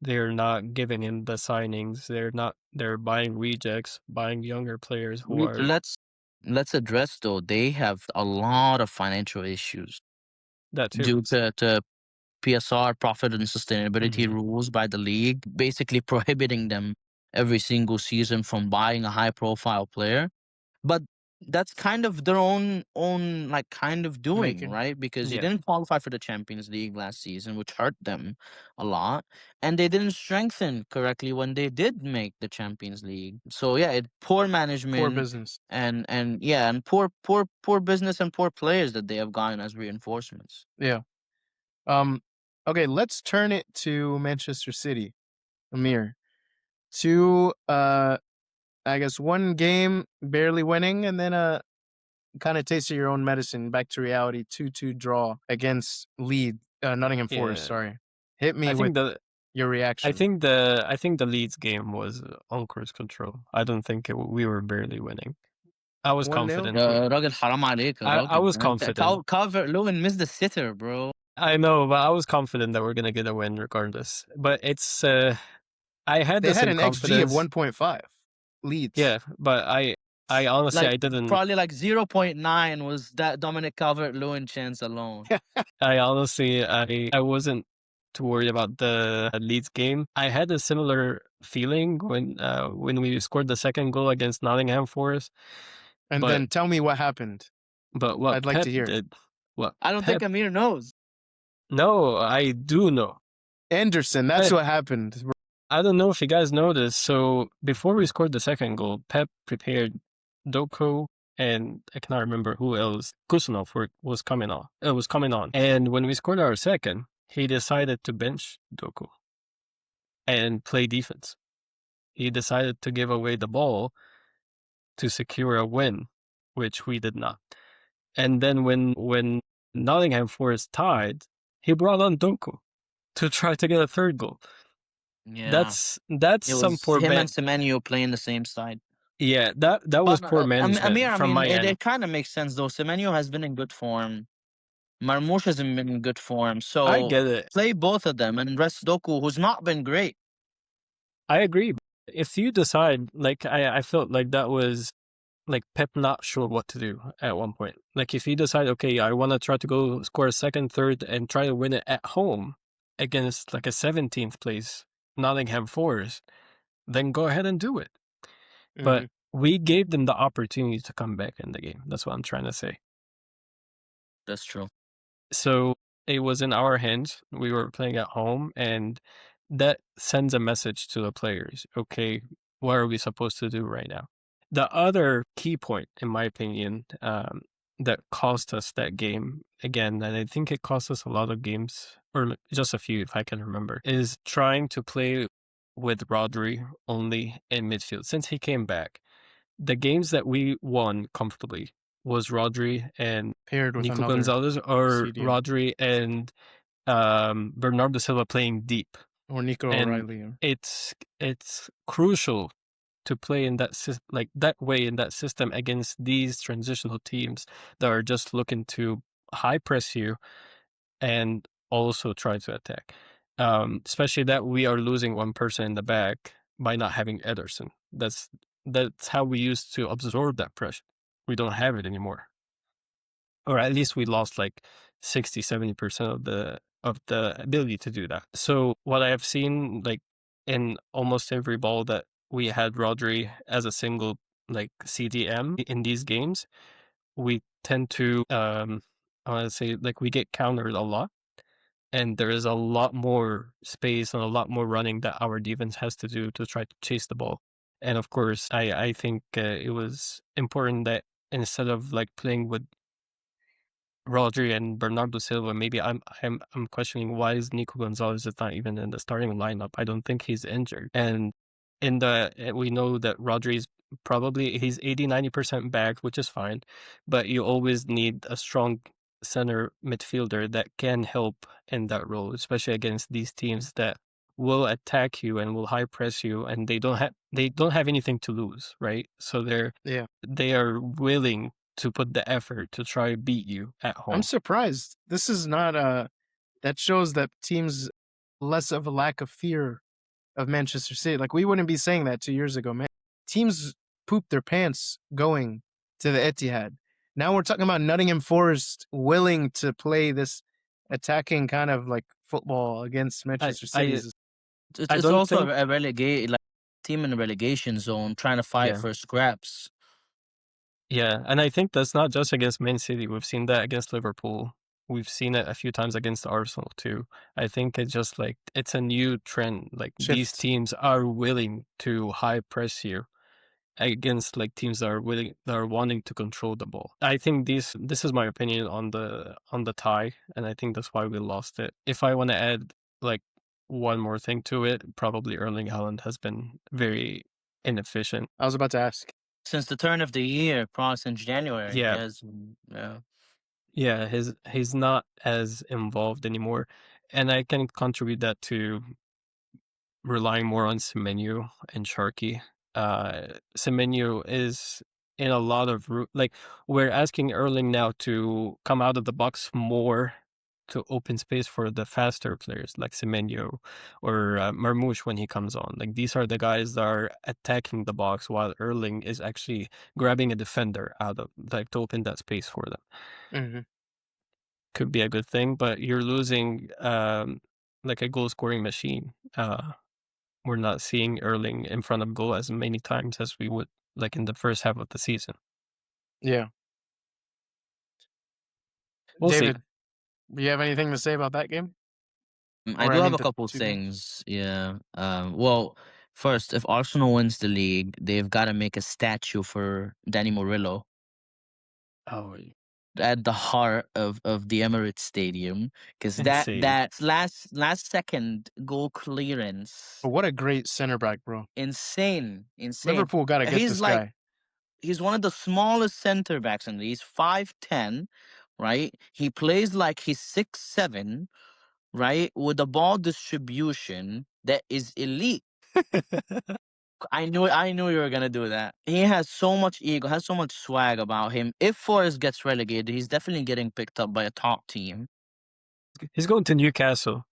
They're not giving in the signings. They're buying rejects, buying younger players who are Let's address though they have a lot of financial issues that too. due to PSR, profit and sustainability Mhm. rules by the league, basically prohibiting them every single season from buying a high profile player. But that's kind of their own like kind of doing, Making. right? Because you Yeah. didn't qualify for the Champions League last season, which hurt them a lot, and they didn't strengthen correctly when they did make the Champions League. So yeah, poor Poor management business. and yeah, and poor business and poor players that they have gotten as reinforcements. Yeah. Um okay, let's turn it to Manchester City. Amir. Two I guess one game barely winning and then kind of taste of your own medicine back to reality 2-2 draw against Nottingham Forest, Yeah. sorry. Hit I me with think the your I reaction. think the I think the Leeds game was on cruise control. I don't think we were barely winning. I was 1-0. confident. راجل حرام عليك يا I راجل was confident. Calvert Lewin missed the sitter, bro. I know, but I was confident that we're gonna get a win regardless. But it's I had They the had same an XG of confidence. 1.5. Leeds. Yeah, but I honestly Like I didn't probably like 0.9 was that Dominic Calvert Lewin chance alone. I honestly I wasn't too worried about the Leeds game. I had a similar feeling when we scored the second goal against Nottingham Forest, And but then tell me what happened. what I'd like Pep to hear. did, what I don't think Pep Amir knows. No, I do know. Anderson, that's Pep, what happened. I don't know if you guys noticed. So before we scored the second goal, Pep prepared Doko and I cannot remember who else. Kusanov was coming on. It was coming on. And when we scored our second, he decided to bench Doko and play defense. He decided to give away the ball to secure a win, which we did not. And then when Nottingham Forest tied, he brought on Doko to try to get a third goal. Yeah. That's It some was poor him and man. Semenyo playing the same side. Yeah, that was But poor Amir, management I from mean, my end. it kind of makes sense though. Semenyo has been in good form. Marmoush hasn't been in good form. I So get it. play both of them and rest Doku, who's not been great. I agree. If you decide, like I felt like that was like Pep not sure what to do at one point. Like if he decide, okay, I want to try to go score a second, third, and try to win it at home against like a 17th place Nottingham Forest, then go ahead and do it. But Mhm. we gave them the opportunity to come back in the game. That's what I'm trying to say. That's true. So it was in our hands. We were playing at home, and that sends a message to the players. Okay, what are we supposed to do right now? The other key point, in my opinion, that cost us that game again, and I think it cost us a lot of games, or just a few, if I can remember, is trying to play with Rodri only in midfield. Since he came back, the games that we won comfortably was Rodri and paired with Nico another Gonzalez, or CDM Rodri and Bernardo Silva playing deep. or Nico And O'Reilly. it's crucial to play in that like that way in that system against these transitional teams that are just looking to high press you and also try to attack. Especially that we are losing one person in the back by not having Ederson. That's how we used to absorb that pressure. We don't have it anymore, or at least we lost like 60-70% of the ability to do that. So what I have seen, like in almost every ball that we had Rodri as a single like CDM in these games, we tend to I want to say like we get countered a lot, and there is a lot more space and a lot more running that our defense has to do to try to chase the ball. And of course, I think it was important that instead of like playing with Rodri and Bernardo Silva, maybe I'm questioning why is Nico Gonzalez is not even in the starting lineup. I don't think he's injured. And we know that Rodri's probably he's 80-90% back, which is fine, but you always need a strong center midfielder that can help in that role, especially against these teams that will attack you and will high press you, and they don't have anything to lose, right? So Yeah. they are willing to put the effort to try beat you at I'm home. surprised. This is not that shows that teams less of a lack of fear of Manchester City. Like we wouldn't be saying that 2 years ago, man. Teams pooped their pants going to the Etihad. Now we're talking about Nottingham Forest willing to play this attacking kind of like football against I Manchester I City's. It's I it's don't also think a relegate like team in a relegation zone trying to fight yeah. for scraps. Yeah, and I think that's not just against Man City. We've seen that against Liverpool. We've seen it a few times against Arsenal too. I think it's just like it's a new trend. Like these Shift. teams are willing to high press you against like teams that are wanting to control the ball. I think this is my opinion on the tie, and I think that's why we lost it. If I want to add like one more thing to it, probably Erling Haaland has been very inefficient. I was about to ask. Since the turn of the year, probably since January, Yeah, yes. Yeah. yeah, he's not as involved anymore, and I can contribute that to relying more on Semenyo and Sharky. Semenyo is in a lot of like we're asking Erling now to come out of the box more to open space for the faster players like Semenyo or Marmoush when he comes on. Like these are the guys that are attacking the box while Erling is actually grabbing a defender out of like to open that space for them. Hmm. Could be a good thing, but you're losing like a goal scoring machine. We're not seeing Erling in front of goal as many times as we would like in the first half of the season. Yeah. We'll see. David, do you have anything to say about that game? I Or do I have mean a the couple 2 games? things. Yeah. Well, first, if Arsenal wins the league, they've got to make a statue for Danny Murillo Oh, at the heart of the Emirates Stadium, because that insane. that last second goal clearance, But what a great center back, bro. insane, insane. Liverpool got to get He's this like guy. he's one of the smallest center backs in the He's 5'10", right? He plays like he's 6'7", right? With a ball distribution that is elite. I knew you were gonna do that. He has so much ego, has so much swag about him. If Forest gets relegated, he's definitely getting picked up by a top team. He's going to Newcastle.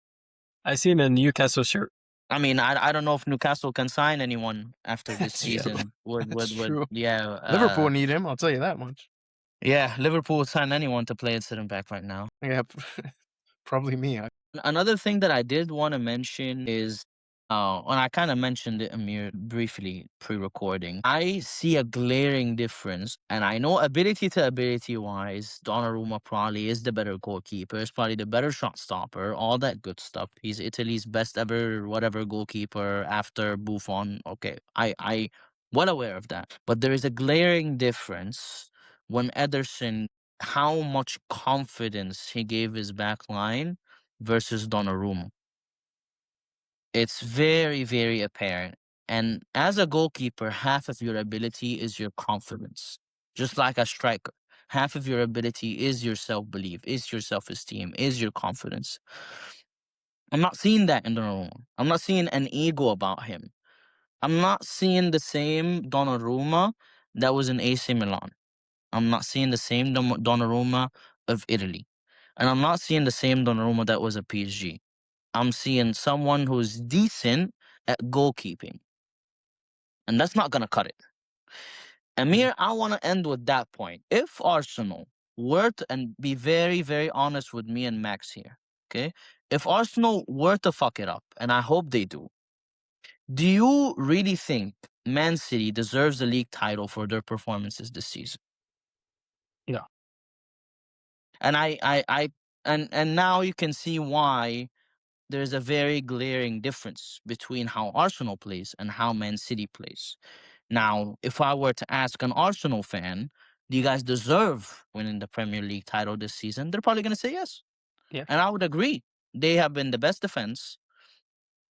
I see him in Newcastle shirt. I mean, I don't know if Newcastle can sign anyone after this That's true. season. Would That's would would true. yeah Liverpool need him. I'll tell you that much. yeah, Liverpool would sign anyone to play at center back right now. Yeah, probably me. Another thing that I did want to mention is, and I kind of mentioned it, Amir, briefly pre-recording. I see a glaring difference, and I know ability to ability wise, Donnarumma probably is the better goalkeeper. Is probably the better shot stopper. All that good stuff. He's Italy's best ever whatever goalkeeper after Buffon. Okay, I well aware of that, but there is a glaring difference when Ederson, how much confidence he gave his back line versus Donnarumma. It's very, very apparent. And as a goalkeeper, half of your ability is your confidence, just like a striker. Half of your ability is your self belief, is your self esteem, is your confidence. I'm not seeing that in Donnarumma. I'm not seeing an ego about him. I'm not seeing the same Donnarumma that was in AC Milan. I'm not seeing the same Donnarumma of Italy. And I'm not seeing the same Donnarumma that was at PSG. I'm seeing someone who's decent at goalkeeping. And that's not going to cut it. Mhm. Amir, I want to end with that point. If Arsenal were to, and be very, very honest with me and Max here, okay? If Arsenal were to fuck it up, and I hope they do you really think Man City deserves a league title for their performances this season? No, And and now you can see why there's a very glaring difference between how Arsenal plays and how Man City plays. Now, if I were to ask an Arsenal fan, do you guys deserve winning the Premier League title this season? They're probably going to say yes. yeah, And I would agree. They have been the best defense.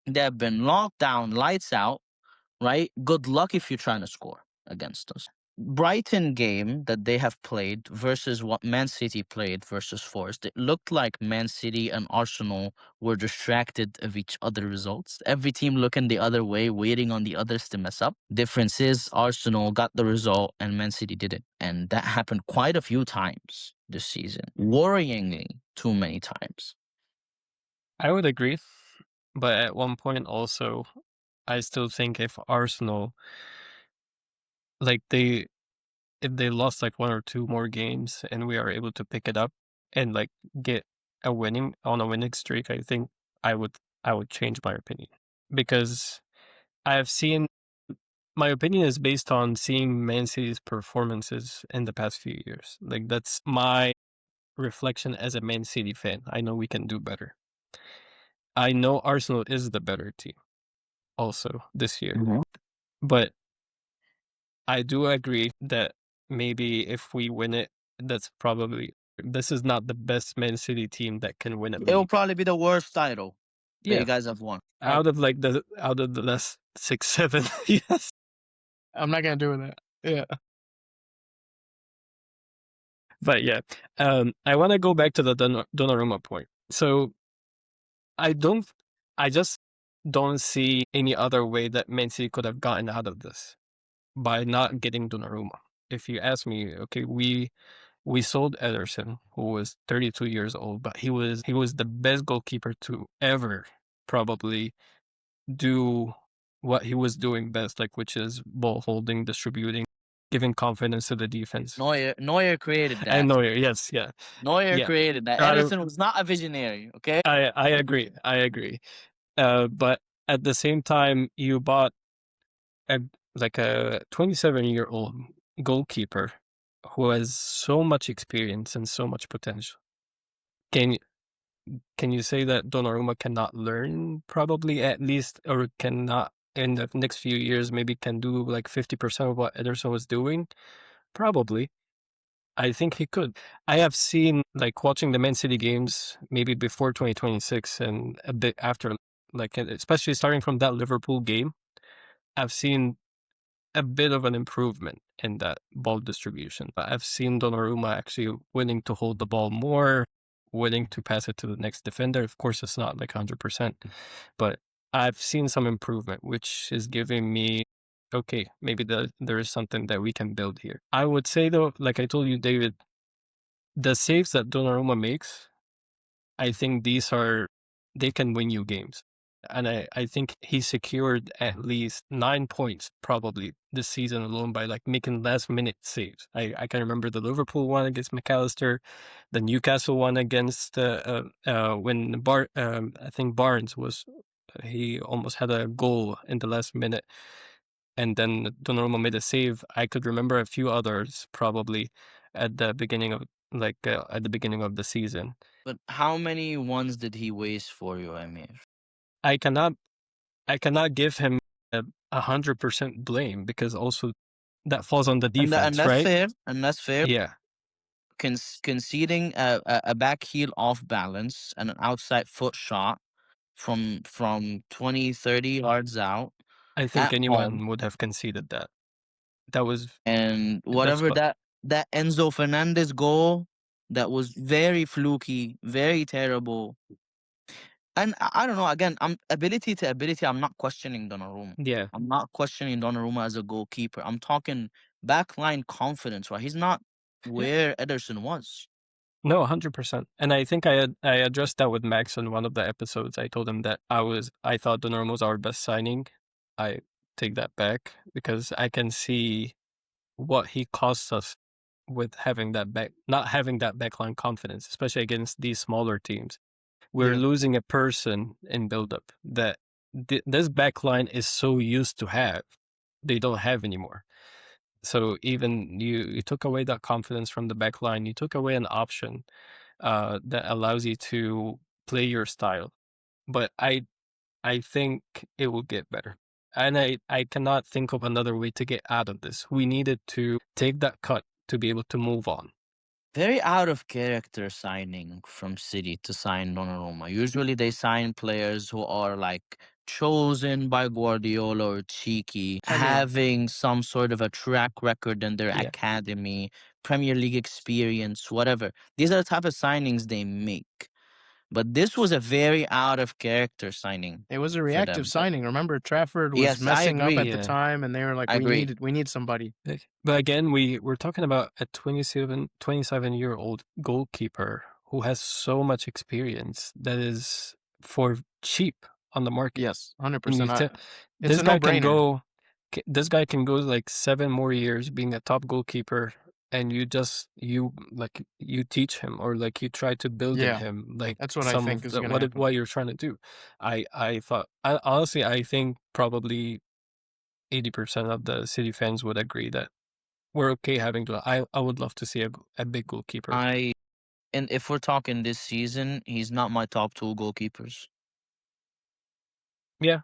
They have been locked down, lights out, right? Good luck if you're trying to score against us. Brighton game that they have played versus what Man City played versus Forest, it looked like Man City and Arsenal were distracted of each other results. Every team looking the other way, waiting on the others to mess up. Difference is Arsenal got the result and Man City didn't. And that happened quite a few times this season. Worryingly, too many times. I would agree. But at one point also, I still think if Arsenal, like if they lost like one or two more games and we are able to pick it up and like get a winning streak, I think I would change my opinion because I have seen my opinion is based on seeing Man City's performances in the past few years. Like that's my reflection as a Man City fan. I know we can do better. I know Arsenal is the better team also this year. Mhm. But I do agree that maybe if we win it, that's probably this is not the best Man City team that can win a It will league. probably be the worst title that you Yeah, guys have won. out of the last 6, 7, yes. I'm not gonna do that. Yeah. But yeah, I want to go back to the Donnarumma point. So I don't, I just don't see any other way that Man City could have gotten out of this by not getting Donnarumma. If you ask me, okay, we sold Ederson, who was 32 years old, but he was the best goalkeeper to ever probably do what he was doing best, like which is ball holding, distributing, giving confidence to the defense. Neuer created And that. Neuer, yes, yeah, Neuer yeah. created that. I Ederson was not a visionary, okay? I agree, I agree. But at the same time, you bought a like a 27-year-old goalkeeper who has so much experience and so much potential. Can Can you say that Donnarumma cannot learn probably at least, or cannot in the next few years maybe can do like 50% of what Ederson was doing? Probably. I think he could. I have seen like watching the Man City games maybe before 2026 and a bit after, like especially starting from that Liverpool game. I've seen a bit of an improvement in that ball distribution. But I've seen Donnarumma actually willing to hold the ball more, willing to pass it to the next defender. Of course, it's not like 100%, but I've seen some improvement, which is giving me, okay, maybe there is something that we can build here. I would say though, like I told you, David, the saves that Donnarumma makes, I think they can win you games. And I think he secured at least 9 points probably this season alone by like making last minute saves. I can remember the Liverpool one against McAllister, the Newcastle one against when I think Barnes was he almost had a goal in the last minute and then Donnarumma made a save. I could remember a few others probably at the beginning of at the beginning of the season. But how many ones did he waste for you, Amir? I cannot I cannot give him 100% blame because also that falls on the And defense, that's right? fair. And that's fair. Yeah, Conceding a back heel off balance and an outside foot shot from 20, 30 yards out I think at home. anyone would have conceded that. That was And that's whatever what that that Enzo Fernandez goal that was very fluky, very terrible. And I don't know. Again, I'm ability to ability. I'm not questioning Donnarumma. Yeah. I'm not questioning Donnarumma as a goalkeeper. I'm talking backline confidence. Right, he's not Yeah. where Ederson was. No, 100%. And I think I addressed that with Max in one of the episodes. I told him that I thought Donnarumma was our best signing. I take that back because I can see what he costs us with having that not having that backline confidence, especially against these smaller teams. We're Yeah. losing a person in build-up that this backline is so used to have, they don't have anymore. So even you took away that confidence from the backline, you took away an option that allows you to play your style. But I think it will get better. And I cannot think of another way to get out of this. We needed to take that cut to be able to move on. Very out of character signing from City to sign Donnarumma. Usually they sign players who are like chosen by Guardiola or Cheeky, I mean, having some sort of a track record in their Yeah. academy, Premier League experience, whatever. These are the type of signings they make. But this was a very out of character signing it was a for reactive them. But signing. Remember, Trafford was yes, I messing up agree. at the Yeah. time, and they were like, I agree. we need somebody. But again, we're talking about a 27-year-old goalkeeper who has so much experience that is for cheap on the market. Yes, And you 100%. It's this a guy can no-brainer. go this guy can go like 7 more years being a top goalkeeper, and you teach him, or like you try to build in Yeah, him like that's what I some think of is the going to happen. what you're trying to do. I thought honestly I think probably 80% of the City fans would agree that we're okay having to. I would love to see a big goalkeeper. And if we're talking this season, he's not my top two goalkeepers. Yeah,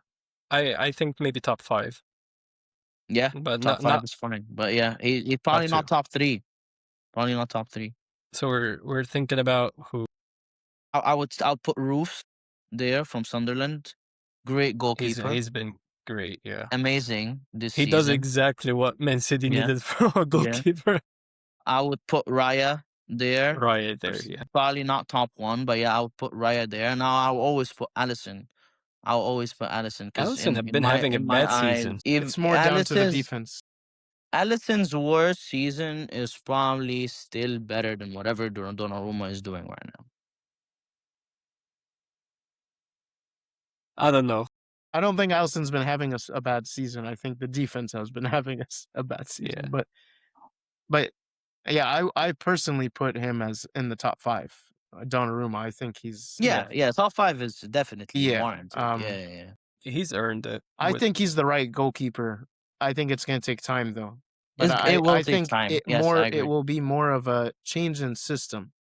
I think maybe top 5, Yeah, but top five not is fine. But yeah, he's top probably 2. not top three. Probably not top three. So we're thinking about who I'll put Roofs there from Sunderland. Great goalkeeper. he's been great. Yeah, Amazing this he does season. exactly what Man City Yeah, needed from a yeah. goalkeeper. I would put Raya there. Right there, yeah. Probably not top one, but yeah, I would put Raya there. Now I'll always put Allison. I'll always put Allison because Allison have in been my having a in my bad eyes, season. if It's more down to the Allison's defense. Allison's worst season is probably still better than whatever Donnarumma is doing right now. I don't know. I don't think Allison's been having a bad season. I think the defense has been having a bad season. Yeah, But yeah, I personally put him as in the top 5. Donnarumma, I think he's Yeah, yeah. yeah, top five is definitely yeah. warranted. Yeah, yeah, yeah. He's earned it I with think he's the right goalkeeper. I think it's going to take time though. But It will I take think time. Yes, I it agree. will be more of a change in system.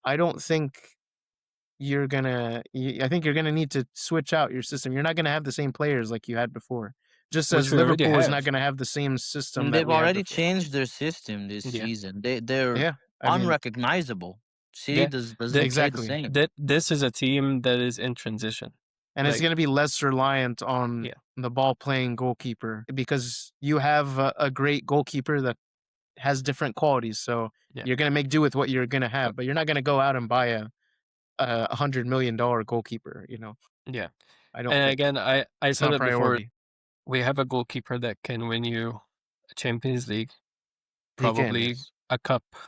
I don't think I think you're gonna need to switch out your system. You're not gonna have the same players like you had before. Just which as we already Liverpool is not have. gonna have the same system And that they've we had already before. changed their system this Yeah, season. They're Yeah, I mean, unrecognizable. City yeah. doesn't That play the exactly. same. that this is a team that is in transition. And it's Like gonna be less reliant on yeah, the ball playing goalkeeper because you have a great goalkeeper that has different qualities. So yeah, you're gonna make do with what you're gonna have, but you're not gonna go out and buy $100 million goalkeeper. yeah. I don't And think again, I it's said not it before. priority. We have a goalkeeper that can win you a Champions League, He can, probably yes, a cup. yeah,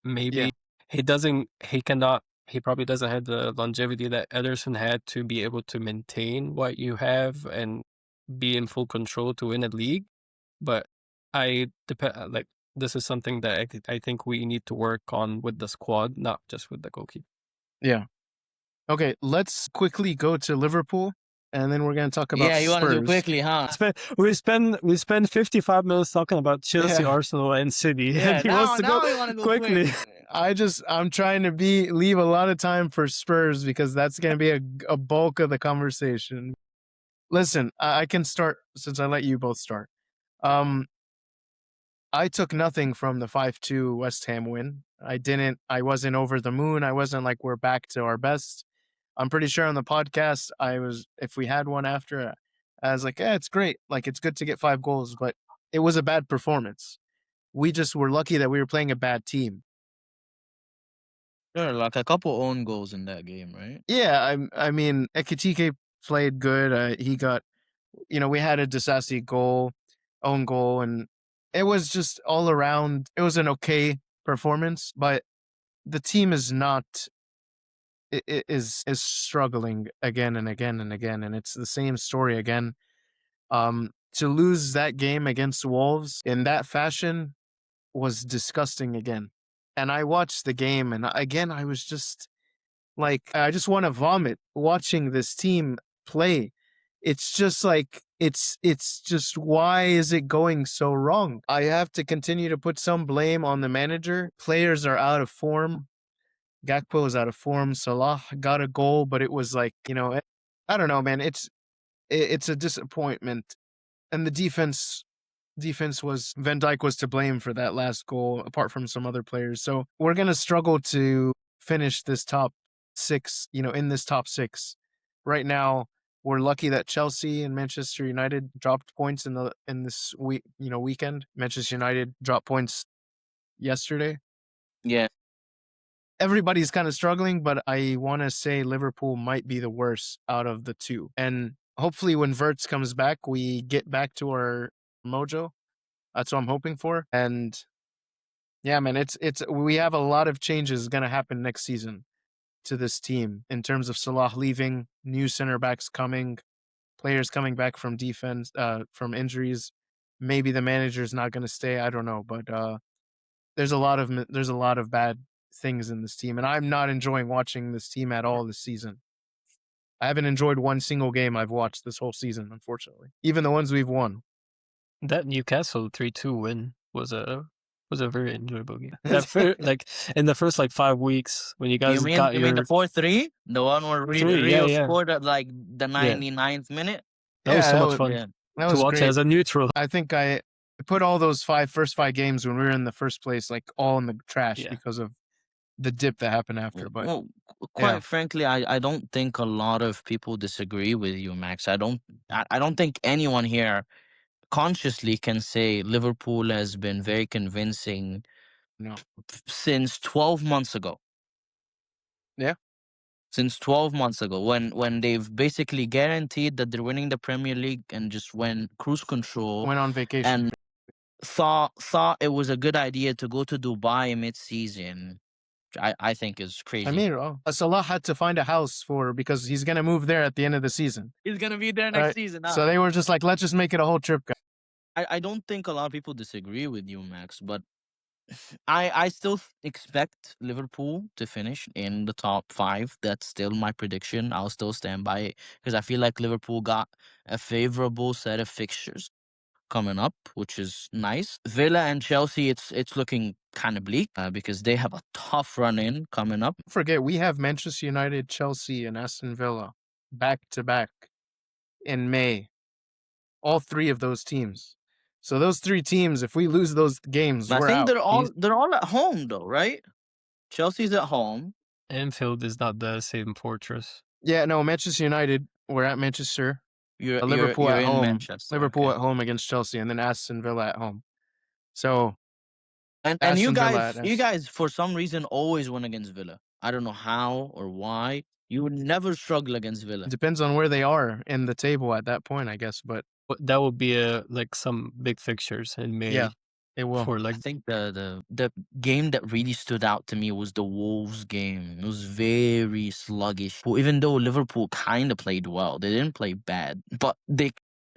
Maybe he doesn't. He cannot. He probably doesn't have the longevity that Ederson had to be able to maintain what you have and be in full control to win a league. But I depend. Like this is something that I think we need to work on with the squad, not just with the goalkeeper. yeah. Okay, let's quickly go to Liverpool, and then we're gonna talk about Yeah, you want to do Spurs. quickly, huh? We spend 55 minutes talking about Chelsea, Yeah, Arsenal, and City, Yeah, and he wants to go now you want to go quickly. quick. I'm trying to leave a lot of time for Spurs because that's gonna be a bulk of the conversation. Listen, I can start since I let you both start. Um, I took nothing from the 5-2 West Ham win. I wasn't over the moon. I wasn't like we're back to our best. I'm pretty sure on the podcast if we had one after, I was like, yeah, it's great. Like it's good to get 5 goals, but it was a bad performance. We just were lucky that we were playing a bad team. There are like a couple own goals in that game, right? Yeah, I mean, Ekitike played good. He got, we had a Disasi goal, own goal, and it was just all around. It was an okay performance, but the team is not is struggling again and again and again, and it's the same story again. To lose that game against Wolves in that fashion was disgusting again. And I watched the game, and again, I was just like, I just want to vomit watching this team play. It's just like it's just, why is it going so wrong? I have to continue to put some blame on the manager. Players are out of form. Gakpo is out of form. Salah got a goal, but it was like, I don't know, man. It's a disappointment. And the defense was, Van Dijk was to blame for that last goal, apart from some other players. So we're gonna struggle to finish this top six, in this top six. Right now, we're lucky that Chelsea and Manchester United dropped points in this weekend. Manchester United dropped points yesterday. Yeah. Everybody's kind of struggling, but I want to say Liverpool might be the worst out of the two. And hopefully, when Verts comes back, we get back to our mojo. That's what I'm hoping for. And yeah, man, it's we have a lot of changes going to happen next season to this team in terms of Salah leaving, new center backs coming, players coming back from defense, from injuries. Maybe the manager's not going to stay. I don't know, but there's a lot of bad things in this team, and I'm not enjoying watching this team at all this season. I haven't enjoyed one single game I've watched this whole season, unfortunately. Even the ones we've won. That Newcastle 3-2 win was a very enjoyable game. Like in the first like 5 weeks when you You guys mean got you mean the your 4-3? The one where 3, yeah, Rio yeah, scored at like the yeah. 99th minute? That was Yeah, so much fun Yeah. that to was watch great. as a neutral. I think I put all those first five games when we were in the first place, like, all in the trash Yeah. because of the dip that happened after. But Well, yeah, quite frankly, I don't think a lot of people disagree with you, Max. I don't think anyone here consciously can say Liverpool has been very convincing no, since 12 months ago. yeah, Since 12 months ago, when they've basically guaranteed that they're winning the Premier League and just went cruise control went on vacation. and thought it was a good idea to go to Dubai mid-season, I think is I crazy. mean, Salah had to find a house because he's gonna move there at the end of the season. He's gonna be there All next right, season. so they were just like, let's just make it a whole trip, guys. I don't think a lot of people disagree with you, Max, but I still expect Liverpool to finish in the top 5. That's still my prediction. I'll still stand by it because I feel like Liverpool got a favorable set of fixtures coming up, which is nice. Villa and Chelsea, it's looking kind of bleak because they have a tough run in coming up. Don't forget, we have Manchester United, Chelsea, and Aston Villa back to back in May. All three of those teams. So those three teams, if we lose those games, I we're think out. they're all at home though, right? Chelsea's at home. Anfield is not the same fortress. Yeah, no, Manchester United, we're at Manchester. Liverpool You're at in home. Manchester. Liverpool Okay. at home against Chelsea, and then Aston Villa at home. So And Aston Villa at you guys for some reason always win against Villa. I don't know how or why. You would never struggle against Villa. depends on where they are in the table at that point, I guess. But That would be like some big fixtures in May yeah, it will. for I like think the game that really stood out to me was the Wolves game. It was very sluggish. Well, even though Liverpool kind of played well, they didn't play bad, but they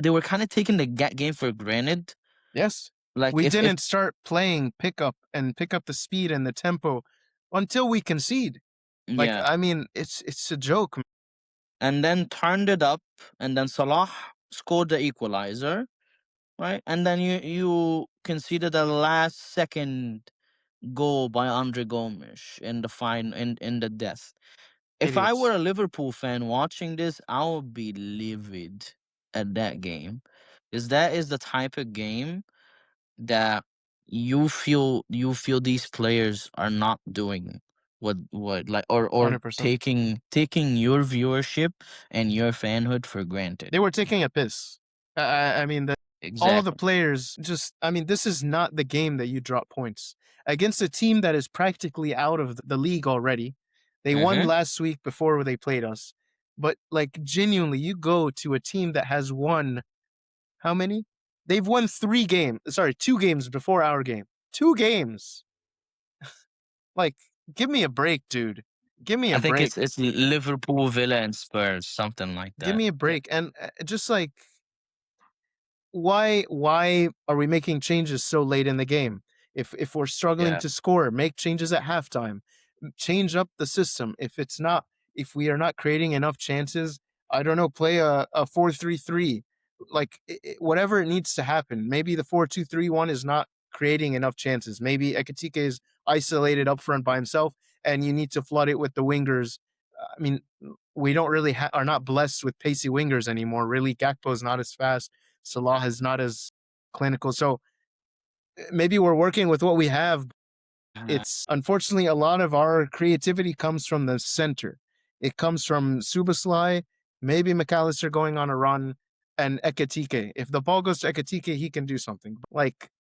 were kind of taking the game for granted. Yes. Like We if didn't start playing pick up the speed and the tempo until we concede. Like, yeah, I mean, it's a joke. and then turned it up, and then Salah scored the equalizer, right? And then you conceded a last second goal by Andre Gomes in the in the death. If I were Idiots. a Liverpool fan watching this, I would be livid at that game. Because that is the type of game that you feel these players are not doing what like or 100%. taking your viewership and your fanhood for granted. They were taking a piss. I mean, All of the Exactly. players just, I mean, this is not the game that you drop points against a team that is practically out of the league already. They won Hmm. last week before they played us. But like genuinely, you go to a team that has won how many? They've won 3 games. Sorry, 2 games before our game. 2 games. Like, give me a break, dude. Give me I a think break. it's Liverpool, Villa, and Spurs, something like Give that. me a Yeah. break. And just like why are we making changes so late in the game? If we're struggling Yeah. to score, make changes at halftime. Change up the system. If we are not creating enough chances, I don't know, play a 4-3-3. Like whatever it needs to happen. Maybe the 4-2-3-1 is not creating enough chances. Maybe Ekatike is isolated up front by himself and you need to flood it with the wingers. I mean, we don't really are not blessed with pacey wingers anymore. Really, Gakpo is not as fast. Salah is not as clinical. So maybe we're working with what we have. Uh, It's unfortunately a lot of our creativity comes from the center. It comes from Subaslai, maybe McAllister going on a run, and Ekatike. If the ball goes to Ekatike, he can do something. Like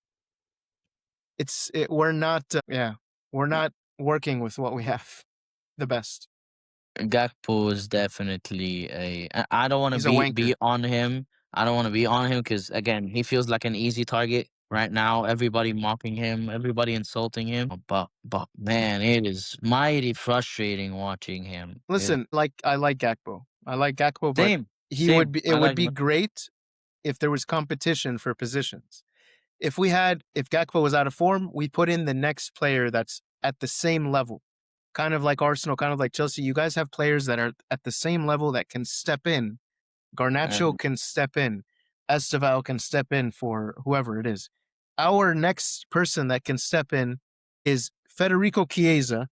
we're not, yeah, we're not working with what we have the best. Gakpo is definitely I don't want to He's a be wanker. on him. I don't want to be on him because again, he feels like an easy target right now. Everybody mocking him, everybody insulting him. But man, it is mighty frustrating watching him. Listen, like I like Gakpo. I like Gakpo, but Same, he would same. be. It I would like be him. great if there was competition for positions. If Gakpo was out of form, we put in the next player that's at the same level. Kind of like Arsenal, kind of like Chelsea. You guys have players that are at the same level that can step in. Garnacho Um, can step in. Esteval can step in for whoever it is. Our next person that can step in is Federico Chiesa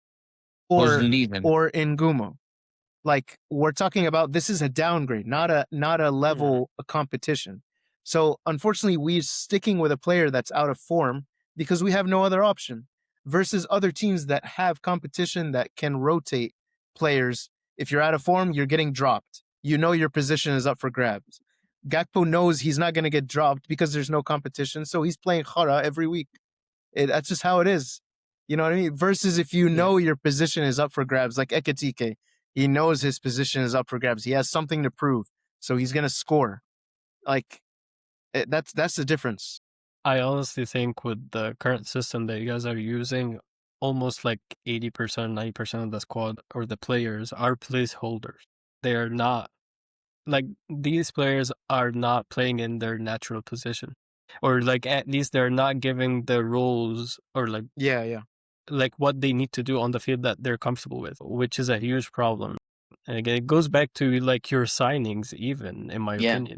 was or leaving. Ngumo. Like we're talking about, this is a downgrade, not a Mhm. level of competition. So unfortunately, we're sticking with a player that's out of form because we have no other option. Versus other teams that have competition that can rotate players. If you're out of form, you're getting dropped. You know your position is up for grabs. Gakpo knows he's not going to get dropped because there's no competition, so he's playing Khara every week. That's just how it is. You know what I mean? Versus if you Yeah. know your position is up for grabs, like Ekatike, he knows his position is up for grabs. He has something to prove, so he's gonna score. Like that's the difference. I honestly think with the current system that you guys are using, almost like 80%, 90% of the squad or the players are placeholders. They are not like these players are not playing in their natural position. Or like at least they're not giving the roles or Yeah, yeah. like what they need to do on the field that they're comfortable with, which is a huge problem. And again, it goes back to like your signings, even in my Yeah. opinion.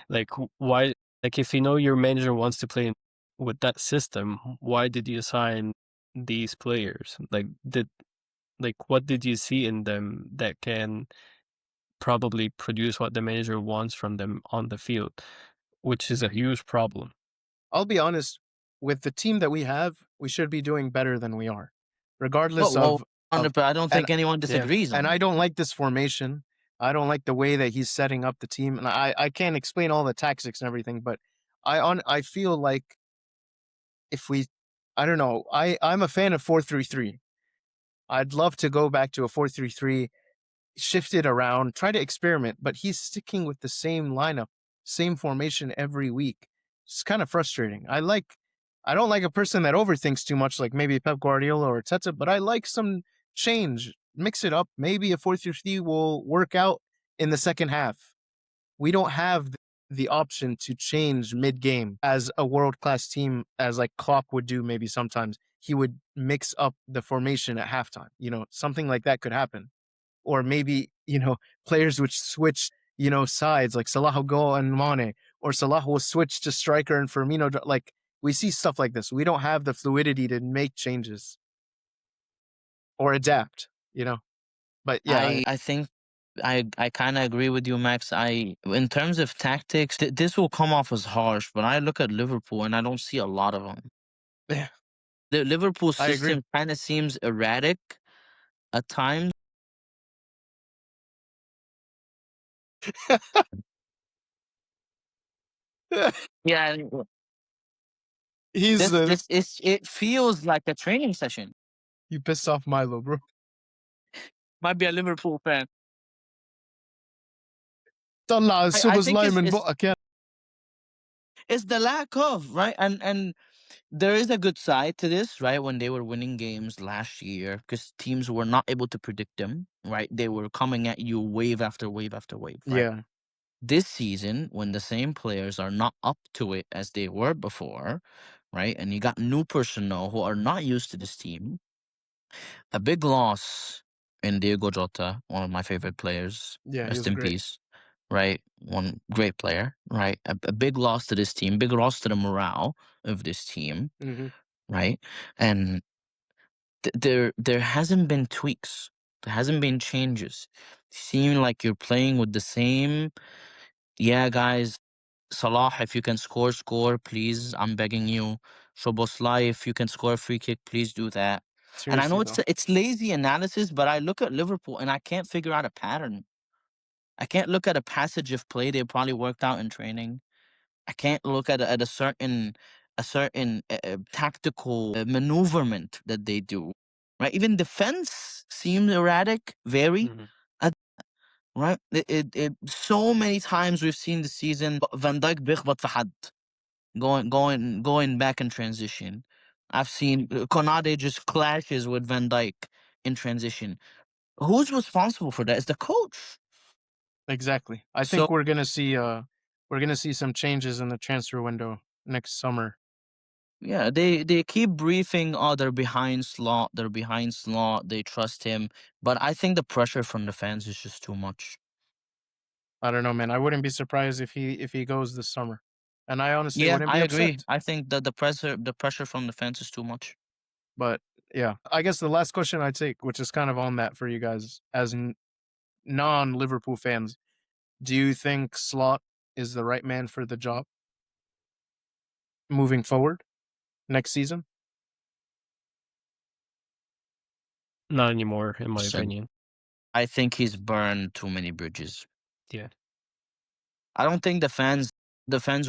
Like why? Like if you know your manager wants to play with that system, why did you sign these players? Like what did you see in them that can probably produce what the manager wants from them on the field, which is a huge problem. I'll be honest. With the team that we have, we should be doing better than we are, regardless Well, of but I don't and think anyone Yeah. disagrees and on I that. don't like this formation. I don't like the way that he's setting up the team, and I can't explain all the tactics and everything, but I feel like if we I don't know. I'm a fan of 4-3-3. I'd love to go back to a 4-3-3, shift it around, try to experiment, but he's sticking with the same lineup, same formation every week. It's kind of frustrating. I don't like a person that overthinks too much like maybe Pep Guardiola or Teta, but I like some change. Mix it up. Maybe a 4-3-3 will work out in the second half. We don't have the option to change mid game as a world class team, as like Klopp would do. Maybe sometimes he would mix up the formation at halftime. Something like that could happen. Or maybe players would switch sides, like Salah will go and Mane, or Salah will switch to striker and Firmino. Like we see stuff like this. We don't have the fluidity to make changes or adapt. But yeah, I think I kind of agree with you, Max. In terms of tactics, this will come off as harsh, but I look at Liverpool and I don't see a lot of them. yeah, The Liverpool I agree. system kind of seems erratic at times. Yeah, He's it feels like a training session. you pissed off Milo, bro. Might be a Liverpool fan. طلع I السبز think لاي من بقك يا. it's the lack of, right, and there is a good side to this, right? When they were winning games last year, because teams were not able to predict them, right? They were coming at you wave after wave after wave, right? Yeah, This season, when the same players are not up to it as they were before, right? And you got new personnel who are not used to this team, a big loss in Diego Jota, one of my favorite players, yeah, he rest was in great. peace, right? One great player, right? A big loss to this team, big loss to the morale of this team, Hmm. right? And there hasn't been tweaks, there hasn't been changes. Seem like you're playing with the same. Yeah, guys, Salah, if you can score, score, please. I'm begging you. Shoboslai, if you can score a free kick, please do that. And I Seriously know though. it's lazy analysis, but I look at Liverpool and I can't figure out a pattern. I can't look at a passage of play they probably worked out in training. I can't look at a certain tactical maneuverment that they do. Right, even defense seems erratic, very. Mhm. Right, so many times we've seen this season Van Dijk بيخبط في حد. Going back in transition. I've seen Konate just clashes with Van Dijk in transition. Who's responsible for that? It's the coach. Exactly. I So think we're gonna see some changes in the transfer window next summer. yeah, they keep briefing, oh, they're behind slot, they're behind slot, they trust him. But I think the pressure from the fans is just too much. I don't know, man. I wouldn't be surprised if he goes this summer, and I honestly Yeah, wouldn't I be agree. upset. I think that the pressure from the fans is too much. But yeah, I guess the last question I take, which is kind of on that for you guys as non-Liverpool fans, do you think Slot is the right man for the job moving forward next season? Not anymore, in my So opinion. I think he's burned too many bridges. Yeah. I don't think the fans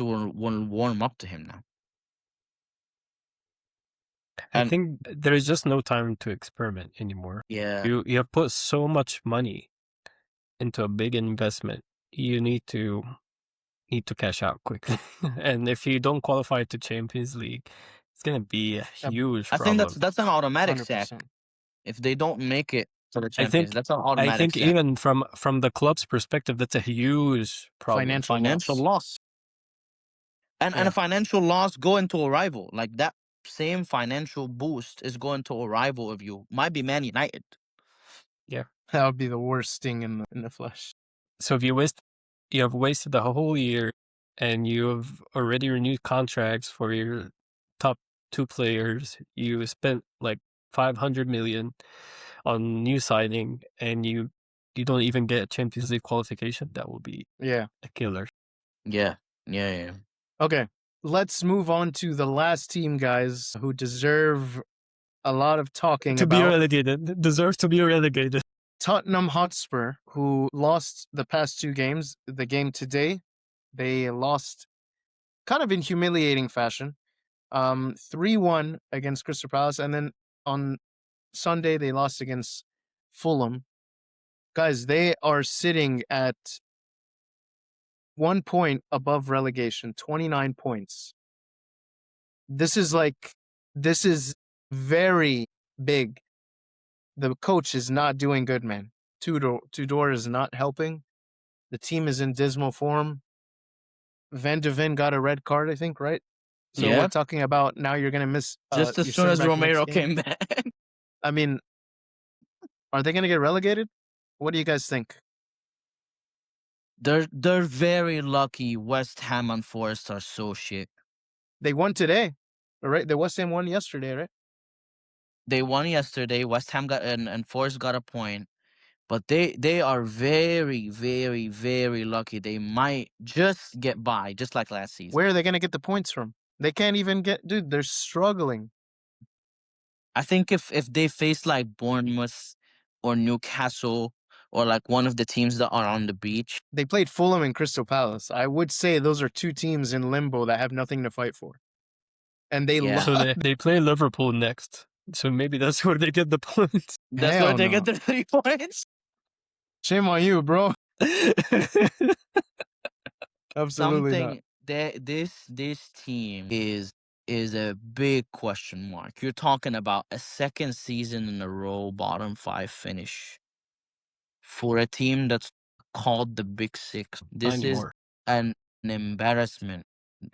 will warm up to him now. I And think there is just no time to experiment anymore. yeah, You have put so much money into a big investment. You need to cash out quickly. And if you don't qualify to Champions League, it's gonna be a Yep, huge I think that's problem. that's an automatic sack. 100%. If they don't make it to the I champions, think that's an I automatic think sack. even from the club's perspective, that's a huge problem. Financial Financial loss. loss. And a Yeah, financial loss going to a rival. Like that same financial boost is going to a rival of you. Might be Man United. Yeah. that would be the worst sting in the flesh. So if you have wasted the whole year, and you have already renewed contracts for your top two players. You spent like 500 million on new signing, and you don't even get a Champions League qualification. That will be Yeah. a killer. Yeah. Yeah, yeah. Okay. Let's move on to the last team, guys, who deserve a lot of talking To be about. relegated, deserves to be relegated. Tottenham Hotspur, who lost the past two games. The game today, they lost kind of in humiliating fashion. 3-1 against Crystal Palace, and then on Sunday they lost against Fulham. Guys, they are sitting at 1 point above relegation, 29 points. This is very big. The coach is not doing good, man. Tudor is not helping. The team is in dismal form. Van de Ven got a red card, I think, right? So we're Yeah. talking about now you're gonna miss Just as your soon center as back next Romero game. came back. I mean, are they gonna get relegated? What do you guys think? They're very lucky West Ham and Forest are so shit. They won today, right? The West Ham won yesterday, right? They won yesterday. West Ham got and Forest got a point. But they are very, very, very lucky. They might just get by, just like last season. Where are they gonna get the points from? They can't even get, dude. They're struggling. I think if they face like Bournemouth or Newcastle or like one of the teams that are on the beach. They played Fulham and Crystal Palace. I would say those are two teams in limbo that have nothing to fight for. And they Yeah. So lost. they play Liverpool next. So maybe that's where they get the points. That's where Hell they no. get the 3 points. Shame on you, bro. Absolutely not. Something that this team is a big question mark. You're talking about a second season in a row bottom five finish for a team that's called the Big Six. This is Anymore. an embarrassment.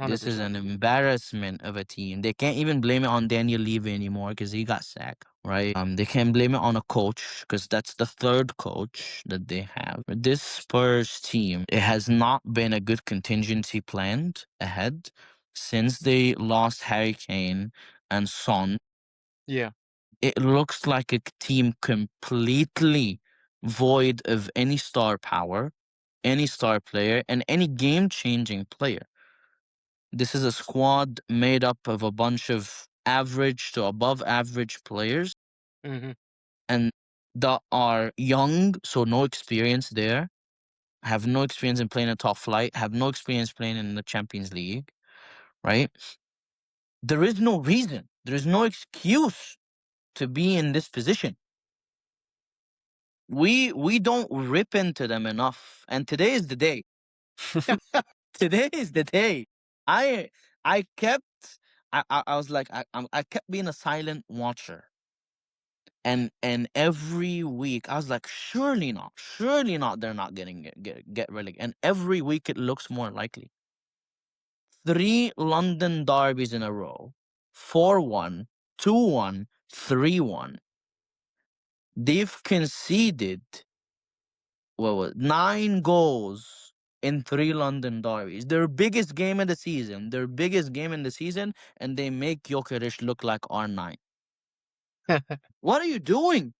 This is 100%. an embarrassment of a team. They can't even blame it on Daniel Levy anymore because he got sacked, right? They can't blame it on a coach because that's the third coach that they have. This Spurs team, it has not been a good contingency planned ahead since they lost Harry Kane and Son. Yeah. It looks like a team completely void of any star power, any star player, and any game-changing player. This is a squad made up of a bunch of average to above average players, Hmm. and that are young, so no experience there, have no experience in playing a top flight, have no experience playing in the Champions League, right? There is no reason, there is no excuse to be in this position. We don't rip into them enough, and today is the day. Today is the day. I I kept I was like I kept being a silent watcher, and every week I was like, surely not. They're not getting get relegated, and every week it looks more likely. 3 London derbies in a row, 4-1, 2-1, 3-1. They've conceded 9 goals in 3 London derbies. Their biggest game of the season. Their biggest game in the season, and they make Jokeris look like R9. What are you doing?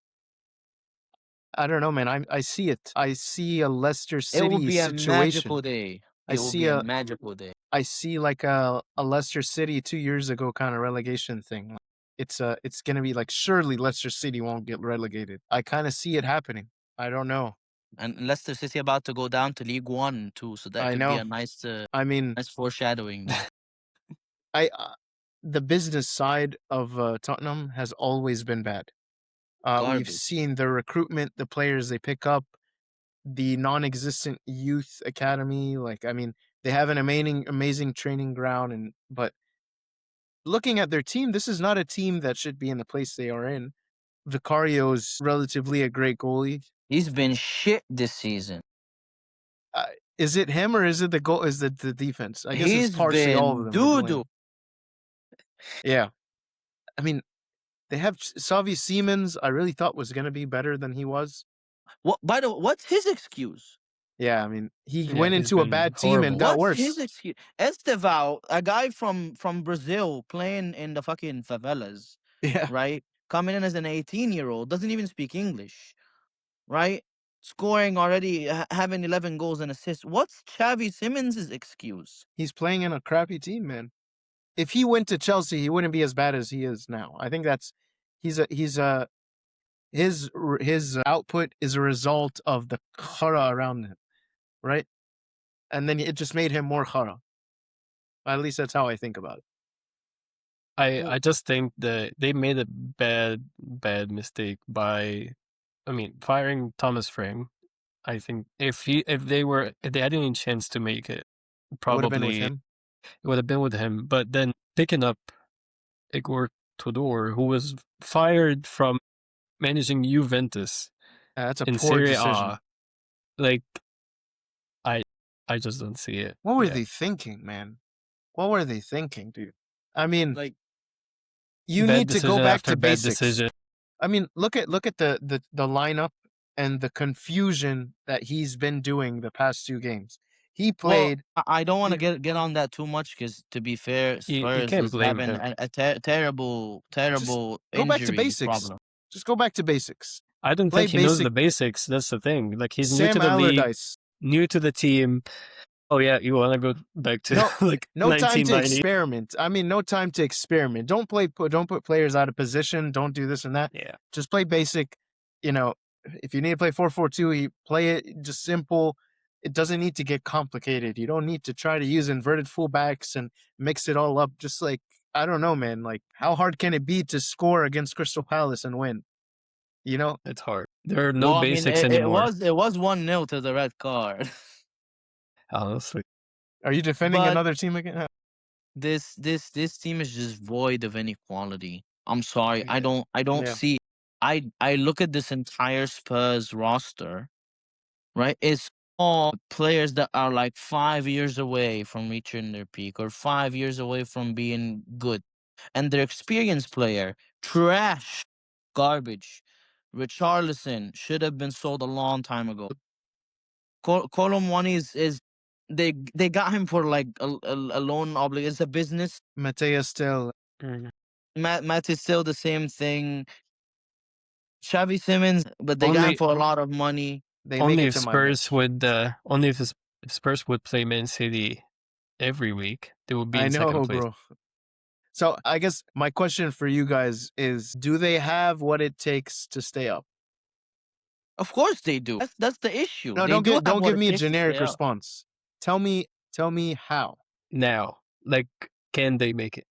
I don't know, man. I see it. I see a Leicester It will City be a magical situation. day. I It will see be a a magical day. I see like a Leicester City 2 years ago kind of relegation thing. It's gonna be like surely Leicester City won't get relegated. I kind of see it happening. I don't know. And Leicester City about to go down to League One too, so that I could be know. a nice, I mean, nice foreshadowing there. I the business side of Tottenham has always been bad. We've Garbage. seen the recruitment, the players they pick up, the non-existent youth academy. Like, I mean, they have an amazing training ground, but looking at their team, this is not a team that should be in the place they are in. Vicario's relatively a great goalie. He's been shit this season. Uh, is it him or is it the goal? Is it the defense? I guess it's He's partially all of been them to doo doo. blame. Yeah, I mean, they have Savi Siemens. I really thought was going to be better than he was. What? By the way, what's his excuse? Yeah, I mean, he Yeah, went he's into a been bad team and horrible. got What's his worse. excuse? Estevao, a guy from Brazil playing in the fucking favelas, Yeah, right? Coming in as an 18-year-old, doesn't even speak English, right? Scoring already, having 11 goals and assists. What's Xavi Simmons' excuse? he's playing in a crappy team, man. If he went to Chelsea, he wouldn't be as bad as he is now. I think that's he's a his output is a result of the khara around him, right? And then it just made him more khara. At least that's how I think about it. I just think that they made a bad mistake by, I mean, firing Thomas Frank. I think if they had any chance to make it, It would have been with probably it him. would have been with him. But then picking up Igor Tudor, who was fired from managing Juventus That's a in poor Serie decision. A, like I I just don't see it. What were Yeah. they thinking, man? What were they thinking, dude? I mean, Like, you Bad need to go decision back after to bad basics. decision. I mean, look at the lineup and the confusion that he's been doing the past 2 games. He well, played. I don't want to he- get on that too much because, to be fair, You Spurs can't is blame having him. a terrible, Just terrible go back to injury basics. problem. Just go back to basics. I don't Play think he knows basic. the basics. That's the thing. Like he's new Sam to the league, Allardyce. new to the team. Oh yeah, you want to go back to No, like no time to 1990? experiment. I mean, no time to experiment. Don't put players out of position. Don't do this and that. Yeah. Just play basic. You know, If you need to play 4-4-2, you play it just simple. It doesn't need to get complicated. You don't need to try to use inverted fullbacks and mix it all up. Just like, I don't know, man. Like, how hard can it be to score against Crystal Palace and win? You know, It's hard. There are no Well, I mean, basics it anymore, was it was 1-0 to the red card. honestly. are you defending But another team again? this team is just void of any quality. I'm sorry. I Yeah. don't Yeah. see. I look at this entire Spurs roster, right? It's all players that are like 5 years away from reaching their peak or 5 years away from being good. And their experienced player, trash, garbage. Richarlison should have been sold a long time ago. Colomwani is they got him for like a loan obligation. It's a business. Mateus still, Mhm. Matt is still the same thing. Xavi Simmons, but they got him Only for a lot of money. they make only it if to my Spurs bench. would only if Spurs would play Man City every week, they would be I in second know, place. bro. So I guess my question for you guys is, do they have what it takes to stay up? Of course they do. That's the issue. No, They do have don't what give it me a takes to generic stay up. response. Tell me how. Now, like, can they make it?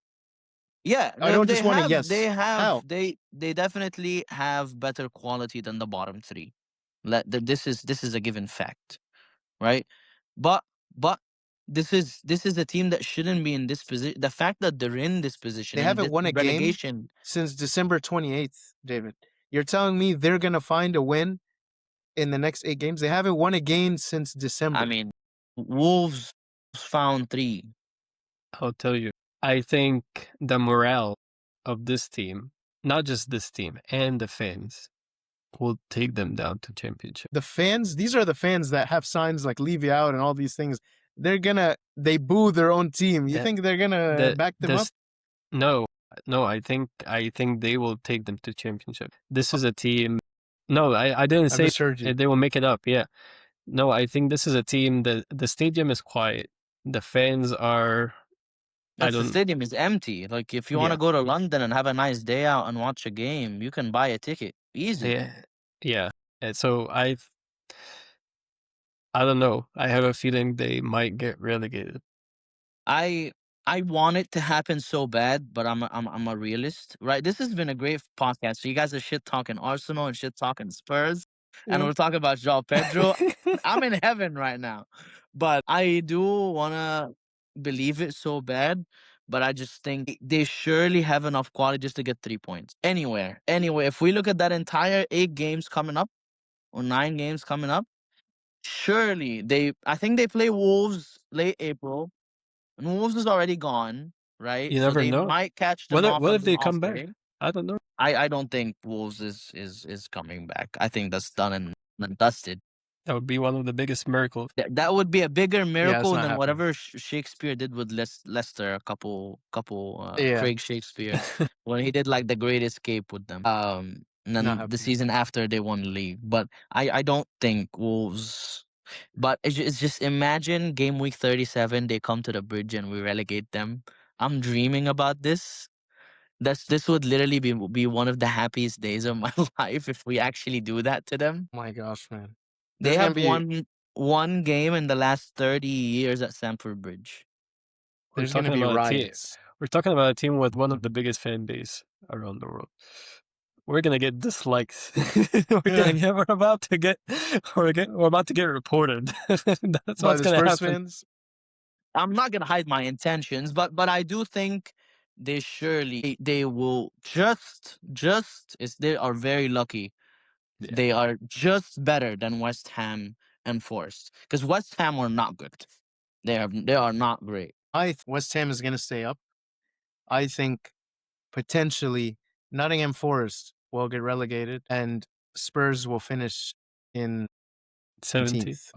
Yeah, I no, don't just want a yes. How? they definitely have better quality than the bottom three. This is a given fact, right? But but this is a team that shouldn't be in this position. The fact that they're in this position They in haven't this won a game relegation, since December 28th, David. You're telling me they're going to find a win in the next 8 games? They haven't won a game since I December. mean, Wolves found three. I'll tell you. I think the morale of this team, not just this team, and the fans will take them down to championship. The fans, these are the fans that have signs like leave you out and all these things. They boo their own team. You That think they're going to the back them up? this no, no, I think they will take them to championship. This is a team. No, I didn't I say misheard you. they will make it up. Yeah. No, I think this is a team that the stadium is quiet. The fans are I That's the don't stadium is empty. Like if you want to Yeah. go to London and have a nice day out and watch a game, you can buy a ticket easy. yeah. Yeah. And so I don't know. I have a feeling they might get relegated. I I want it to happen so bad, but I'm a realist, right? This has been a great podcast. So you guys are shit talking Arsenal and shit talking Spurs, and Yeah. we're talking about João Pedro. I'm in heaven right now, but I do wanna believe it so bad. But I just think they surely have enough quality just to get 3 points anywhere. Anyway, if we look at that entire 8 games coming up or 9 games coming up, surely they. I think they play Wolves late April. And Wolves is already gone, right? You So never they know. might catch them off What on if an they off come back? day. I don't know. I don't think Wolves is coming back. I think that's done and dusted. That would be one of the biggest miracles. That would be a bigger Yeah, it's miracle not than happening. whatever Shakespeare did with Leicester a couple Yeah, Craig Shakespeare when he did like the Great Escape with them. And not then the happening. season after they won the league. But I don't think Wolves. But it's just imagine game week 37 they come to the bridge and we relegate them. I'm dreaming about this. This would literally be one of the happiest days of my life if we actually do that to them. My gosh, man. They There's going to have be won one game in the last 30 years at Stamford Bridge. We're there's going to talking be about a team. riots. We're talking about a team with one of the biggest fan base around the world. We're gonna get dislikes. We're about to get we're about to get reported. That's By what's the gonna Spurs happen. fans? I'm not gonna hide my intentions, but I do think they will just is they are very lucky. Yeah. They are just better than West Ham and Forest because West Ham are not good. They are not great. West Ham is going to stay up. I think potentially Nottingham Forest will get relegated and Spurs will finish in 70. 17th.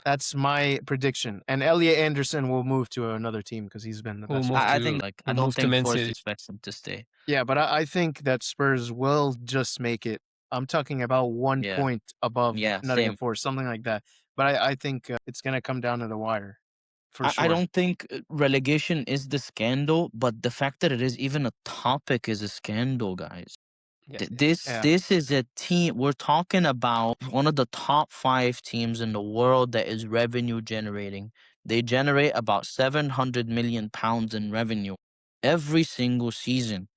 That's my prediction. And Elliot Anderson will move to another team because he's been the We'll best move one. I to think like I we'll don't move to think Man Forest City. expects them to stay. Yeah, but I think that Spurs will just make it. I'm talking about 1 Yeah, point above yeah, Nottingham same. Forest, something like that. But I think it's going to come down to the wire for I sure. don't think relegation is the scandal, but the fact that it is even a topic is a scandal, guys. Yeah. This Yeah. this is a team. We're talking about one of the top 5 teams in the world that is revenue generating. They generate about 700 million pounds in revenue every single season.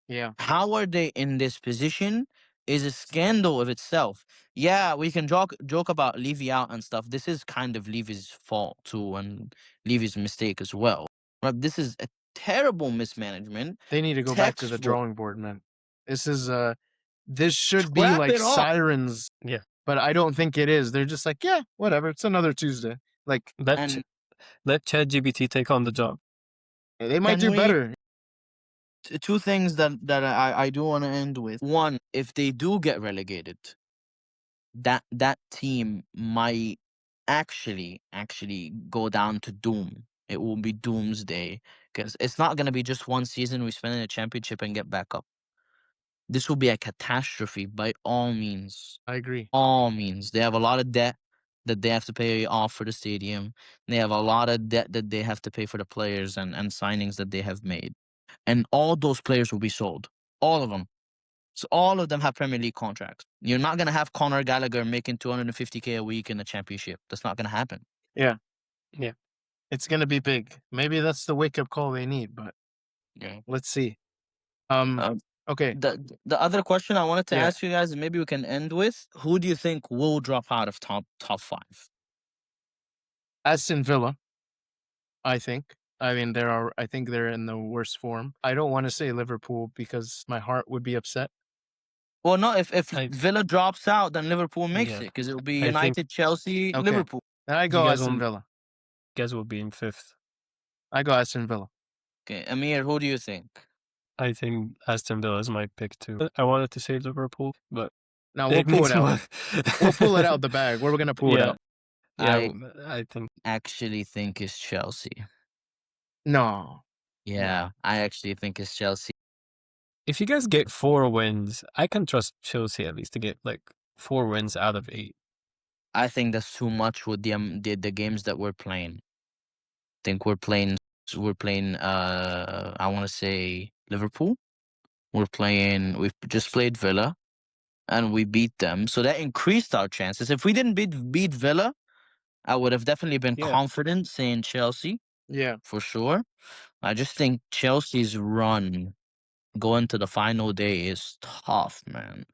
Yeah. How are they in this position is a scandal of itself. Yeah, we can joke about Levy out and stuff. This is kind of Levy's fault too, and Levy's mistake as well. But this is a terrible mismanagement. They need to go back to the Textbook. drawing board, man. This should be Scrap like it all. sirens, Yeah. but I don't think it is. They're just like, yeah, whatever. It's another Tuesday. Like Let And let ChatGPT take on the job. they might can do we better. two things that I do want to end with. One, if they do get relegated, that team might actually go down to doom. It will be doomsday because it's not gonna be just one season we spend in a championship and get back up. This will be a catastrophe by all means. I agree. All means. They have a lot of debt that they have to pay off for the stadium. They have a lot of debt that they have to pay for the players and signings that they have made. And all those players will be sold. All of them. So all of them have Premier League contracts. You're not gonna have Conor Gallagher making 250K a week in the championship. That's not gonna happen. Yeah. Yeah. It's gonna be big. Maybe that's the wake up call they need, but Yeah. let's see. Um, Okay. the other question I wanted to Yeah. ask you guys, and maybe we can end with, who do you think will drop out of top 5? Aston Villa, I think. I mean, I think they're in the worst form. I don't want to say Liverpool because my heart would be upset. Well, no, if I Villa drops out, then Liverpool makes yeah. it because it'll be I think United, Chelsea, Okay. Liverpool. Then I you go guys Aston will Villa. be in 5th. I go Aston Villa. Okay, Amir, who do you think? I think Aston Villa is my pick too. I wanted to say Liverpool, but Now we'll it pull makes it out. more. We'll pull it out the bag. We're gonna pull it Yeah. out. Yeah. I I think actually think it's Chelsea. No. Yeah, I actually think it's Chelsea. if you guys get 4 wins, I can trust Chelsea at least to get like 4 wins out of 8. I think that's too much with the games that we're playing. I think we're playing I want to say Liverpool. We've just played Villa and we beat them. So that increased our chances. If we didn't beat Villa, I would have definitely been Yeah. confident saying Chelsea Yeah. for sure. I just think Chelsea's run going to the final day is tough, man.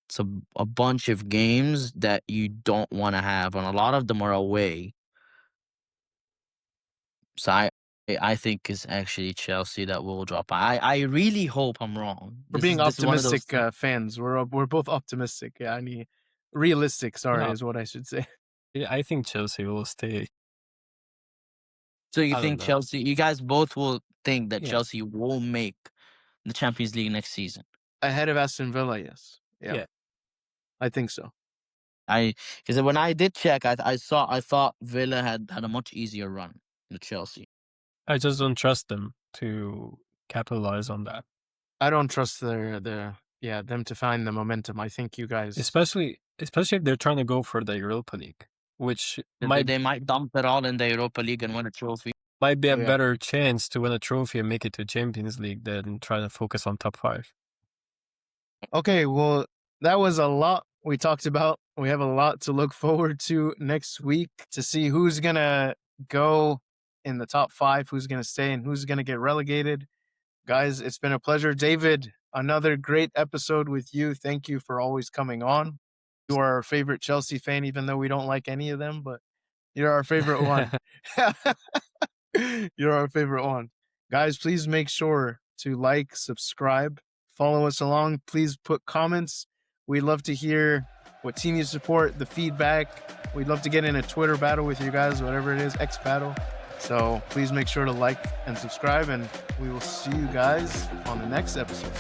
It's a bunch of games that you don't want to have, and a lot of them are away. So I think it's actually Chelsea that will drop. I really hope I'm wrong. We're being This is one of those optimistic fans. We're both optimistic. Yeah, I mean realistic, sorry, No, is what I should say. I think Chelsea will stay. So you I don't think know. Chelsea? You guys both will think that Yeah. Chelsea will make the Champions League next season. Ahead of Aston Villa, yes. Yeah. Yeah. I think so. Because when I did check, I thought Villa had a much easier run than Chelsea. I just don't trust them to capitalize on that. I don't trust them to find the momentum. I think you guys Especially if they're trying to go for the Europa League, which They might dump it all in the Europa League and win a trophy. might be a Yeah. better chance to win a trophy and make it to Champions League than try to focus on top 5. Okay, well, that was a lot we talked about. We have a lot to look forward to next week to see who's going to go in the top 5, who's going to stay, and who's going to get relegated. Guys, it's been a pleasure. David, another great episode with you. Thank you for always coming on. You are our favorite Chelsea fan, even though we don't like any of them, but you're our favorite one. You're our favorite one. Guys, please make sure to like, subscribe, follow us along. Please put comments. We'd love to hear what team you support, the feedback. We'd love to get in a Twitter battle with you guys, whatever it is, X battle. So please make sure to like and subscribe, and we will see you guys on the next episode.